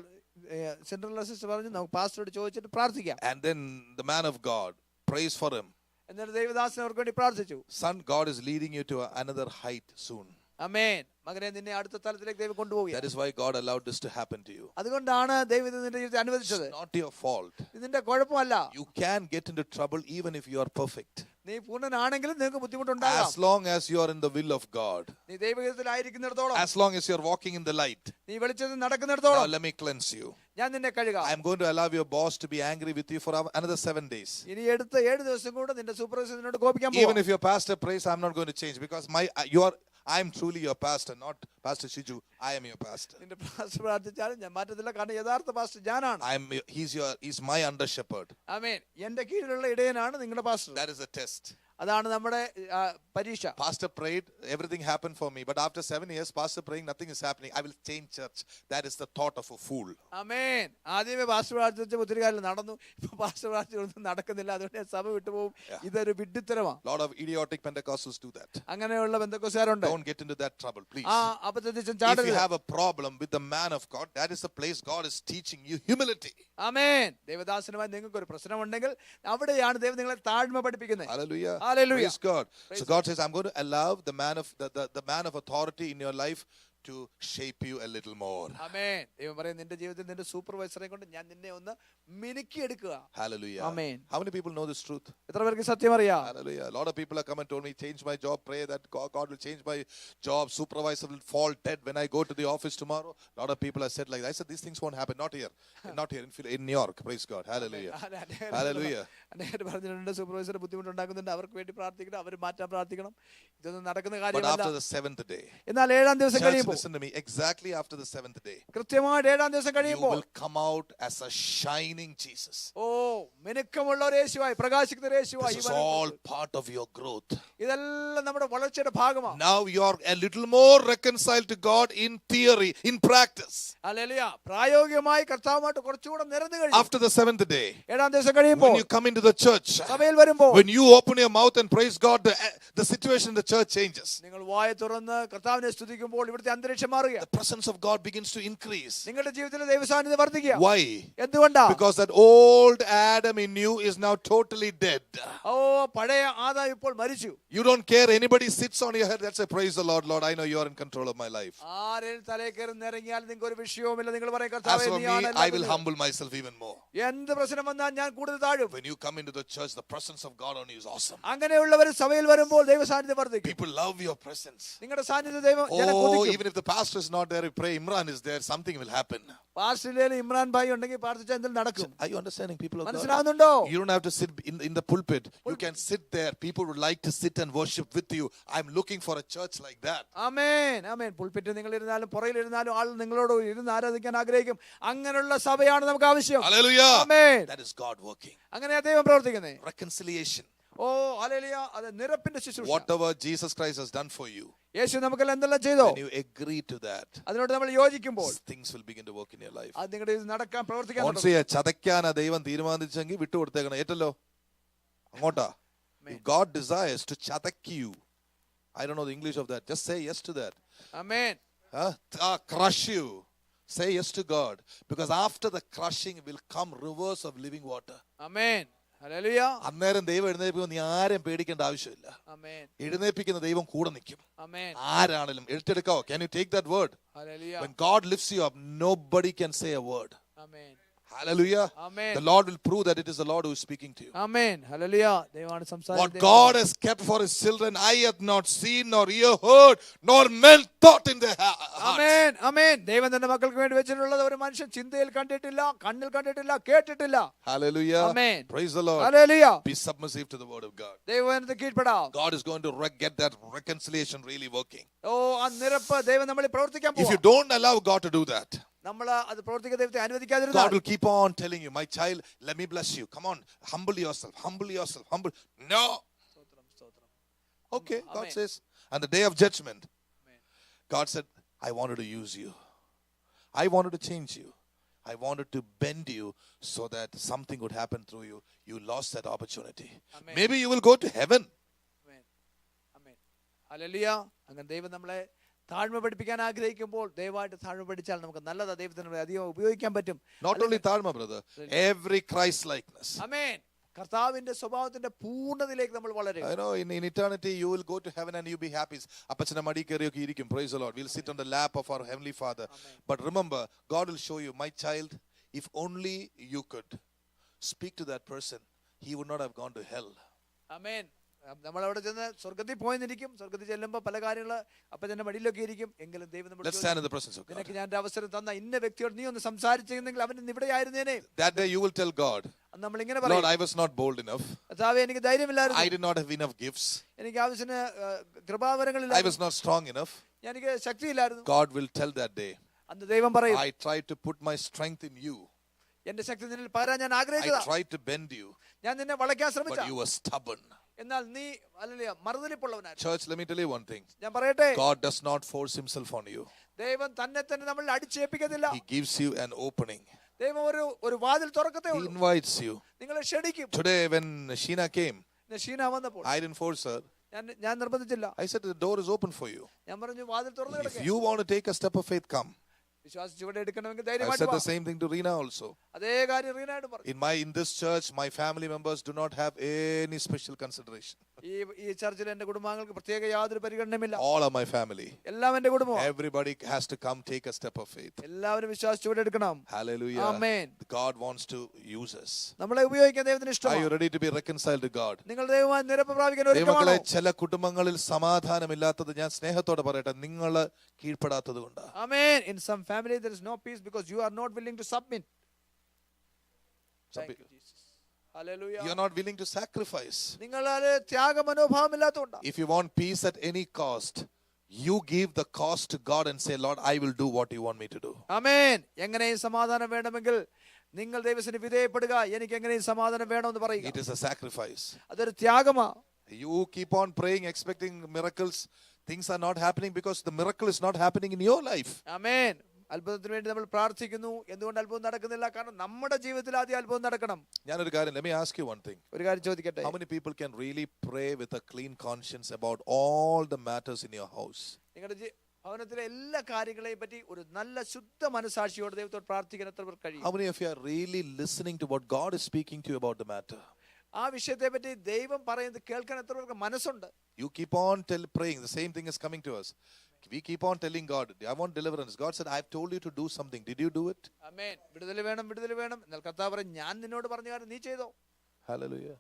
central sister പറഞ്ഞു, നമുക്ക് പാസ്റ്ററോട് ചോദിച്ചിട്ട് പ്രാർത്ഥിക്കാം. And then the man of God prays for him. എന്നിട്ട് ദൈവദാസൻ അവർക്ക് വേണ്ടി പ്രാർത്ഥിച്ചു. Son, God is leading you to another height soon. ആമേൻ. മകനെ, നിന്നെ അടുത്ത തലത്തിലേക്ക് ദൈവം കൊണ്ടുപോവുകയാണ്. That is why God allowed this to happen to you. അതുകൊണ്ടാണ് ദൈവം ഇത് നിന്റെ ജീവിതത്തിൽ അനുവദിച്ചത്. It's not your fault. ഇതിന്റെ കുഴപ്പമല്ല. You can get into trouble even if you are perfect. നീ പൂർണ്ണനാണെങ്കിലും നിങ്ങൾക്ക് ബുദ്ധിമുട്ടുണ്ടാകാം. As long as you are in the will of God, നീ ദൈവഹിതത്തിലായിരിക്കുന്നിടത്തോളം, as long as you are walking in the light, നീ വെളിച്ചത്തിൽ now നടക്കുന്നിടത്തോളം let me cleanse you. ഞാൻ നിന്നെ കഴുകാം. I am going to allow your boss to be angry with you for another 7 days. ഇനി അടുത്ത 7 ദിവസം കൂടെ നിന്റെ സൂപ്പർവൈസർ നിന്നോട് കോപിക്കാൻ Even പോകും. if your pastor prays, I'm not going to change because I am truly your pastor, not Pastor Shiju. I am your pastor. നിന്റെ pastor പ്രാർത്ഥിച്ചാലും ഞാൻ മാറ്റത്തില്ല, കാരണം യഥാർത്ഥ പാസ്റ്റർ ഞാനാണ്. He's my under shepherd. ആമേൻ. എന്റെ കീഴിലുള്ള ഇടയനാണ് നിങ്ങളുടെ pastor. That is a test. അതാണ് നമ്മുടെ പരീക്ഷ. Pastor prayed, everything happened for me. But after 7 years, pastor praying, nothing is happening. I will change church. That is the thought of a fool. ആമേൻ. ആദ്യമേ pastor പ്രാർത്ഥിച്ച ഒത്തിരി കാലം നടന്നു, ഇപ്പൊ pastor പ്രാർത്ഥിച്ചൊന്നും നടക്കുന്നില്ല, അതുകൊണ്ട് ഞാൻ സഭ വിട്ടുപോകും. ഇതൊരു വിഡ്ഢിത്തരമാണ്. A lot of idiotic Pentecostals do that. അങ്ങനെയുള്ള ബന്ധക്കോസുകാരുണ്ട്. Don't get into that trouble, please. അബദ്ധത്തിൽ If you ചാടരുത്. have a problem with the man of God, that is the place God is teaching you humility. ആമേൻ. ദൈവദാസനുമായി നിങ്ങൾക്ക് ഒരു പ്രശ്നമുണ്ടെങ്കിൽ അവിടെയാണ് ദൈവം നിങ്ങളെ താഴ്മ പഠിപ്പിക്കുന്നത്. Hallelujah. Hallelujah. Praise God. So God says, I'm going to allow the man of authority in your life to shape you a little more. ആമേൻ. ദൈവം പറയും, നിന്റെ ജീവിതത്തിൽ നിന്റെ സൂപ്പർവൈസറെ കൊണ്ട് ഞാൻ നിന്നെ ഒന്ന് മിനുക്കി എടുക്കുക. Hallelujah. Amen. How many people know this truth? എത്ര പേർക്ക് സത്യം അറിയാം? Hallelujah. A lot of people have come and told me, change my job, pray that God will change my job, supervisor will fall dead when I go to the office tomorrow. A lot of people have said like that. I said, these things won't happen. Not here. Not here. In New York. Praise God. Hallelujah. Hallelujah. അനേകർ പറഞ്ഞിട്ടുണ്ട്, supervisor ബുദ്ധിമുട്ടുണ്ടാക്കുന്നുണ്ട്, അവർക്ക് വേണ്ടി പ്രാർത്ഥിക്കണം, അവർ മാറ്റാൻ പ്രാർത്ഥിക്കണം. ഇതൊന്നും നടക്കുന്ന But കാര്യമല്ല. after the 7th day, എന്നാൽ 7-ാം ദിവസം church, കഴിയുമ്പോൾ, listen to me, exactly after the 7th day, കൃത്യമായിട്ട് 7-ാം ദിവസം you കഴിയുമ്പോൾ, will come out as a shining Jesus. ഓ മിനുക്കമുള്ള ഒരു യേശുവായി, പ്രകാശിക്കുന്ന ഒരു യേശുവായി. This is all part of your growth. ഇതെല്ലാം നമ്മുടെ വളർച്ചയുടെ ഭാഗമാണ്. Now you are a little more reconciled to God in theory, in practice. Hallelujah. പ്രായോഗികമായി കർത്താവുമായിട്ട് കുറച്ചുകൂടെ നിരന്നു കഴിയും. After the 7th day, 7-ാം ദിവസം കഴിയുമ്പോൾ, when you come into the church, സഭയിൽ വരുമ്പോൾ, when you open your mouth and praise God, the situation in the church changes. നിങ്ങൾ വായ തുറന്ന് കർത്താവിനെ സ്തുതിക്കുമ്പോൾ ഇവിടുത്തെ അന്തരീക്ഷം മാറുക. The presence of God begins to increase. നിങ്ങളുടെ ജീവിതത്തിൽ ദൈവസാന്നിധ്യം വർദ്ധിക്കുക. Why? എന്തുകൊണ്ടാ? Because that old Adam in you is now totally dead. ഓ പഴയ ആദാം ഇപ്പോൾ മരിച്ചു. You don't care anybody sits on your head. That's a praise the Lord. Lord, I know you are in control of my life. ആരെയും തലയിൽ കയറി നിറങ്ങിയാൽ നിങ്ങൾക്ക് ഒരു വിഷയവുമില്ല. നിങ്ങൾ പറയും, As കർത്താവേ for me, നീയാണ് I will എല്ലാം. humble myself even more. എന്ത് പ്രശ്നം വന്നാൽ ഞാൻ കൂടുതൽ താഴും. When you come into the church, the presence of God on you is awesome. അങ്ങനെയുള്ളവർ സഭയിൽ വരുമ്പോൾ ദൈവസാന്നിധ്യം വർദ്ധിക്കും. People love your presence. നിങ്ങളുടെ സാന്നിധ്യം ദൈവം ജനം Oh, കൊതിക്കും. even if the pastor is not there, you pray, Imran is there, something will happen. പാസ്റ്ററിലേലും Imran Bhai ഉണ്ടെങ്കിൽ പ്രാർത്ഥിച്ചാൽ എന്തെങ്കിലും നടക്കും. Are you understanding, people of God? മനസ്സിലാവുന്നുണ്ടോ? You don't have to sit in the pulpit. You can sit there. People would like to sit and worship with you. I'm looking for a church like that. ആമേൻ ആമേൻ. പുൽപിറ്റ് നിങ്ങൾ ഇരുന്നാലും പുറയിൽ ഇരുന്നാലും ആൾ നിങ്ങളോട് ഇരുന്ന് ആരാധിക്കാൻ ആഗ്രഹിക്കും. അങ്ങനെയുള്ള സഭയാണ് നമുക്ക് ആവശ്യം. Hallelujah. Amen. That is God working. അങ്ങനെയാ ദൈവം പ്രവർത്തിക്കുന്നത്. Reconciliation. ഓ ഹല്ലേലൂയ. അത് നിരപ്പിന്റെ ശുശ്രൂഷ. Whatever Jesus Christ has done for you, യേശു നമുക്കെല്ലാം എന്തെല്ലാം ചെയ്തോ, when you agree to that, അതിനോട് നമ്മൾ യോജിക്കുമ്പോൾ things will begin to work in your life. അത് നിങ്ങളുടെ ഇത് നടക്കാൻ പ്രവർത്തിക്കാൻ തുടങ്ങും. ഓൺസിയെ ചതയ്ക്കാനാ ദൈവം തീരുമാനിച്ചെങ്കിൽ വിട്ടുകൊടുത്തേക്കണം. ഏറ്റല്ലോ അങ്ങോട്ടാ. If God desires to chadak you, I don't know the English of that, just say yes to that. Amen. Crush you, say yes to God, because after the crushing will come rivers of living water. Amen. Hallelujah. അന്നേരം ദൈവം എഴുന്നേൽപ്പിക്കുമ്പോൾ നീ ആരെയും പേടിക്കേണ്ട ആവശ്യമില്ല. ആമേൻ. എഴുന്നേൽപ്പിക്കുന്ന ദൈവം കൂടെ നിൽക്കും. ആമേൻ. ആരാണെങ്കിലും എടുത്തെടുക്കാവോ? Can you take that word? Hallelujah. When God lifts you up, nobody can say a word. Amen. Hallelujah. Amen. The Lord will prove that it is the Lord who is speaking to you. Amen. Hallelujah. ദൈവമാണ് What സംസാരിക്കുന്നത്. God has kept for his children, eye hath not seen, nor ear heard, nor men thought in their hearts. ആമേൻ ആമേൻ. ദൈവം തന്റെ മക്കൾക്ക് വേണ്ടി വെച്ചിട്ടുള്ളത് ഒരു മനുഷ്യൻ ചിന്തയിൽ കണ്ടിട്ടില്ല, കണ്ണിൽ കണ്ടിട്ടില്ല, കേട്ടിട്ടില്ല. Hallelujah. Amen. Praise the Lord. Hallelujah. Be submissive to the word of God. ദൈവത്തിന് കീഴ്പ്പെടാം. God is going to get that reconciliation really working. ഓ ആ നിരപ്പ് ദൈവം നമ്മളിൽ പ്രവർത്തിക്കാൻ If you പോകും. don't allow God to do that, നമ്മൾ അത് പ്രവർത്തിക്കാൻ ദൈവത്തെ God അനുവദിക്കാതിരുന്നാൽ will keep on telling you, my child, let me bless you. Come on, humble yourself, humble yourself, humble. No. സ്തോത്രം, സ്തോത്രം. Okay, God Amen. says. And the day of judgment, Amen. God said, I wanted to use you. I wanted to change you. I wanted to bend you so that something would happen through you. You lost that opportunity. Amen. Maybe you will go to heaven. Amen. Amen. Hallelujah. അങ്ങനെ ദൈവം നമ്മളെ താഴ്മ പഠിപ്പിക്കാൻ ആഗ്രഹിക്കുമ്പോൾ ദയവായിട്ട് താഴ്മ പഠിച്ചാൽ നമുക്ക് നല്ലതാ, ദൈവത്തിന് അധികം ഉപയോഗിക്കാൻ പറ്റും. Not only Dharma, brother. Every Christ likeness. ആമേൻ. കർത്താവിന്റെ സ്വഭാവത്തിന്റെ പൂർണ്ണതയിലേക്ക് നമ്മൾ വളരുക. I know in eternity you will go to heaven and you'll be happy. അപ്പച്ചനെ മടി കയറിയൊക്കെ ഇരിക്കും. Praise the Lord. We'll sit on the lap of our heavenly Father. Amen. But remember, God will show you, my child, if only you could speak to that person, he would not have gone to hell. ആമേൻ. നമ്മളവിടെ ചെന്ന് സ്വർഗത്തിൽ പോയെന്നിരിക്കും. സ്വർഗത്തിൽ ചെല്ലുമ്പോൾ പല കാര്യങ്ങൾ അപ്പച്ചന്റെ മടിയിലൊക്കെ ഇരിക്കും. എങ്കിലും ദൈവം നമ്മൾ Let's stand in the presence of God. നിനക്ക് ഞാൻ ഒരു അവസരം തന്ന ഇന്ന വ്യക്തിയോട് നീ ഒന്ന് സംസാരിച്ചെങ്കിൽ അവൻ ഇവിടെ ആയിരുന്നേനെ. That day you will tell God, നമ്മൾ ഇങ്ങനെ Lord, പറയും, I was not bold enough. കർത്താവേ, എനിക്ക് ധൈര്യമില്ലായിരുന്നു, I did not have enough gifts. എനിക്ക് ആവശ്യത്തിന് കൃപാവരങ്ങളില്ല, I was not strong enough. എനിക്ക് ശക്തിയില്ലായിരുന്നു. God will tell that day, അന്ന് ദൈവം പറയും, I tried to put my strength in you. എന്റെ ശക്തി നിന്നിൽ പകരാൻ ഞാൻ I ആഗ്രഹിച്ചതാ, tried to bend you, ഞാൻ നിന്നെ വളയ്ക്കാൻ but ശ്രമിച്ച, you were stubborn. എന്നാൽ നീ അല്ലല്ല മറുതലിപ്പുള്ളവനായിരുന്നു. Church, let me tell you one thing. ഞാൻ പറയട്ടെ, God does not force himself on you. ദൈവം തന്നെ തന്നെ നമ്മൾ അടിച്ചേൽപ്പിക്കത്തില്ല. He gives you an opening. ദൈവം ഒരു വാതിൽ തുറക്കത്തേ He ഉള്ളൂ, invites you. നിങ്ങളെ ക്ഷണിക്കും. Today when Sheena came, Sheena വന്നപ്പോൾ I didn't force her. ഞാൻ നിർബന്ധിച്ചില്ല. I said the door is open for you. ഞാൻ പറഞ്ഞു വാതിൽ തുറന്നു If കിടക്കേ, you want to take a step of faith, come. വിശ്വാസിച്ചുകൂടെ എടുക്കണമെങ്കിൽ I ധൈര്യമായിട്ട് said വാ. the same thing to Reena also. അതേ കാര്യം റീനായിട്ട് പറഞ്ഞു. In this church, my family members do not have any special consideration. ഈ ചർച്ചിൽ എന്റെ കുടുംബാംഗങ്ങൾക്ക് പ്രത്യേക യാതൊരു പരിഗണനയുമില്ല. All are my family. എല്ലാം എന്റെ കുടുംബമാണ്. Everybody has to come take a step of faith. എല്ലാവരും വിശ്വാസിച്ചുകൂടെ എടുക്കണം. Hallelujah. Amen. God wants to use us. നമ്മളെ ഉപയോഗിക്കാൻ ദൈവത്തിന് Are you ഇഷ്ടമാണ്. ready to be reconciled to God? നിങ്ങൾ ദൈവമായി നിരപ്പ് പ്രാപിക്കാൻ ദൈവമക്കളെ, ഒരുക്കമാണോ? ചില കുടുംബങ്ങളിൽ സമാധാനമില്ലാത്തത് ഞാൻ സ്നേഹത്തോടെ പറയട്ടെ, നിങ്ങൾ കീഴ്പ്പെടാത്തത് കൊണ്ട്. Amen. In some family there is no peace because you are not willing to submit. Some Thank you, people- Jesus. Hallelujah. You are not willing to sacrifice. നിങ്ങൾ ത്യാഗ മനോഭാവമില്ലാത്തതുകൊണ്ടാണ്. If you want peace at any cost, you give the cost to God and say, Lord, I will do what you want me to do. ആമേൻ. എങ്ങനെയും സമാധാനം വേണമെങ്കിൽ നിങ്ങൾ ദൈവത്തിന് വിധേയപ്പെടുക. എനിക്ക് എങ്ങനെയും സമാധാനം വേണമെന്ന് It പറയുക. is a sacrifice. അതൊരു ത്യാഗമാ. You keep on praying, expecting miracles. Things are not happening because the miracle is not happening in your life. ആമേൻ. അത്ഭുതത്തിന് വേണ്ടി നമ്മൾ പ്രാർത്ഥിക്കുന്നു. എന്തുകൊണ്ട് അത്ഭുതം നടക്കുന്നില്ല? കാരണം നമ്മുടെ ജീവിതത്തിൽ ആദ്യം അത്ഭുതം നടക്കണം. ഞാനൊരു കാര്യം, let me ask you one thing. ഒരു കാര്യം ചോദിക്കട്ടെ, How many people can really pray with a clean conscience about all the matters in your house? നിങ്ങളുടെ ഭവനത്തിലെ എല്ലാ കാര്യങ്ങളെയും പറ്റി ഒരു നല്ല ശുദ്ധ മനസാക്ഷിയോടെ ദൈവത്തോട് പ്രാർത്ഥിക്കാൻ എത്ര പേർ കഴിയും? How many of you are really listening to what God is speaking to you about the matter? ആ വിഷയത്തെ പറ്റി ദൈവം പറയുന്നത് കേൾക്കാൻ എത്ര പേർക്ക് മനസ്സുണ്ട്? You keep on praying. The same thing is coming to us. We keep on telling God, I want deliverance. God said, I've told you to do something. Did you do it? ആമേൻ. വിടുതൽ വേണം, വിടുതൽ വേണം. എന്നാൽ കർത്താവ് പറയും, ഞാൻ നിന്നോട് പറഞ്ഞ കാര്യം നീ ചെയ്തോ? Hallelujah.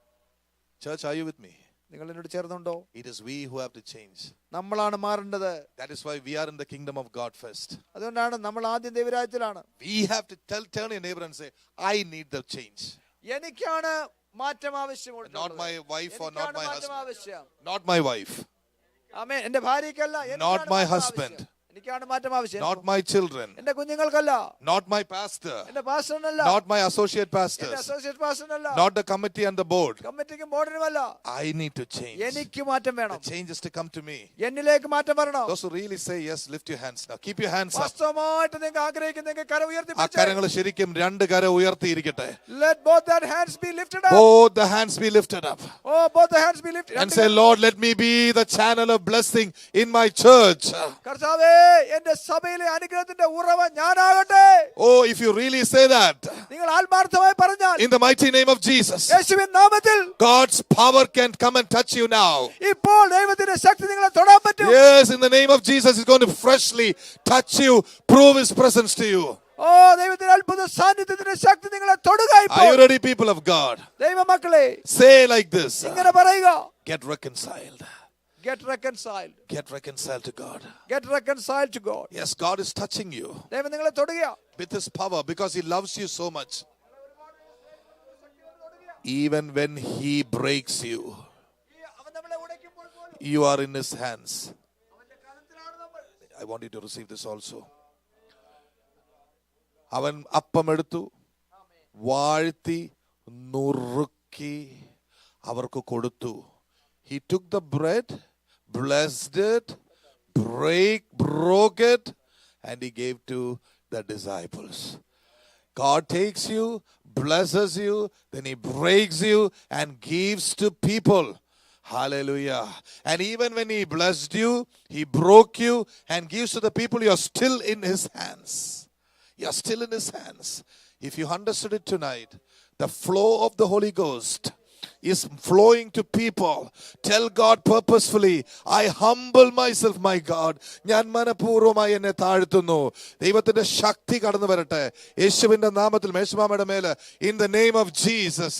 Church, are you with me? നിങ്ങൾ എന്നോട് ചേർന്നുണ്ടോ? It is we who have to change. നമ്മളാണ് മാറേണ്ടത്. That is why we are in the kingdom of God first. അതുകൊണ്ടാണ് നമ്മൾ ആദ്യം ദൈവരാജ്യത്തിലാണ്. We have to turn your neighbor and say, I need the change. എനിക്കാണ് മാറ്റം ആവശ്യമുള്ളത്. Not my wife or not my മാറ്റം husband. ആവശ്യം. Not my wife. ആമേൻ. എന്റെ ഭാര്യയ്ക്കല്ല, Not എനിക്കാണ് my മാറ്റം husband. ആവശ്യം. എനിക്കാണ് മാറ്റം ആവശ്യം. Not my children. എന്റെ കുഞ്ഞുങ്ങൾക്കല്ല, Not my pastor. എന്റെ പാസ്റ്ററിനല്ല, Not my associate എന്റെ pastors. അസോസിയേറ്റ് പാസ്റ്ററിനല്ല, Not the committee and the board. കമ്മിറ്റിക്കും ബോർഡിനുമല്ല. I need to change. എനിക്ക് മാറ്റം The വേണം. change is to come to me. എന്നിലേക്ക് മാറ്റം വരണം. Those who really say yes, lift your hands now. Keep your hands up. വാസ്തവമായിട്ട് നിങ്ങൾ ആഗ്രഹിക്കുന്നെങ്കിൽ കരം ഉയർത്തി ആ കരങ്ങൾ ശരിക്കും രണ്ട് കര ഉയർത്തിയിരിക്കട്ടെ. Let both that hands be lifted up. Both the hands be lifted up. Oh, both the hands be lifted. And say, Lord, let me be the channel of blessing in my church. കർത്താവേ, എന്റെ സഭയിലെ അനുഗ്രഹത്തിന്റെ ഉറവ ഞാനാകട്ടെ. Oh, if you really say that, നിങ്ങൾ ആത്മാർത്ഥമായി പറഞ്ഞാൽ in the mighty name of Jesus, യേശുവിൻ നാമത്തിൽ God's power can come and touch you now. ഇപ്പോൾ ദൈവത്തിന്റെ ശക്തി നിങ്ങളെ തൊടാൻ പറ്റും. Yes, in the name of Jesus, He's going to freshly touch you, prove His presence to you. ഓ, ദൈവത്തിന്റെ അത്ഭുത സാന്നിധ്യത്തിന്റെ ശക്തി നിങ്ങളെ തൊടുക Are you ഇപ്പോൾ. ready, people of God? ദൈവമക്കളെ, Say like this: ഇങ്ങനെ പറയുക. Get reconciled. Get reconciled. Get reconciled to God. Get reconciled to God. Yes, God is touching you ദൈവം നിങ്ങളെ തൊടുക. with His power because He loves you so much. Even when He breaks you, അവൻ നമ്മളെ ഉടയ്ക്കുമ്പോൾ പോലും you are in His hands. അവന്റെ കരത്തിലാണ് നമ്മൾ. I want you to receive this also. അവൻ അപ്പം എടുത്തു, വാഴ്ത്തി, നുറുക്കി അവർക്ക് കൊടുത്തു. He took the bread, blessed it, broke it, and He gave to the disciples. God takes you, blesses you, then He breaks you and gives to people. Hallelujah. And even when He blessed you, He broke you and gives to the people, you are still in His hands. You are still in His hands. If you understood it tonight, the flow of the Holy Ghost is flowing to people. Tell God purposefully, I humble myself, my God. ഞാൻ മനഃപൂർവ്വമായി എന്നെ താഴ്ത്തുന്നു. ദൈവത്തിന്റെ ശക്തി കടന്നു വരട്ടെ യേശുവിന്റെ നാമത്തിൽ. മേശമാമയുടെ മേലെ in the name of Jesus.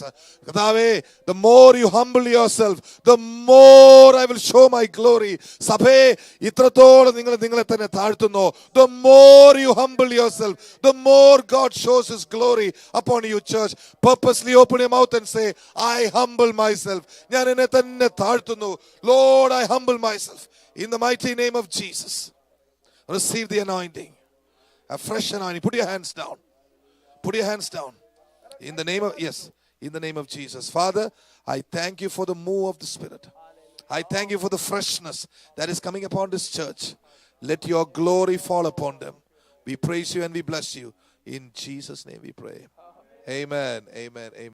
കർത്താവേ, the more you humble yourself, the more I will show my glory. സഭയെ ഇത്രത്തോളം നിങ്ങളെ തന്നെ താഴ്ത്തുന്നു. The more you humble yourself, the more God shows His glory upon you, church. Purposely open your mouth and say, I humble myself. ഞാൻ എന്നെ തന്നെ താഴ്ത്തുന്നു. Lord, I humble myself. In the mighty name of Jesus. Receive the anointing. A fresh anointing. Put your hands down. Put your hands down. In the name of, yes, in the name of Jesus. Father, I thank you for the move of the Spirit. I thank you for the freshness that is coming upon this church. Let your glory fall upon them. We praise you and we bless you. In Jesus' name we pray. Amen. Amen. Amen.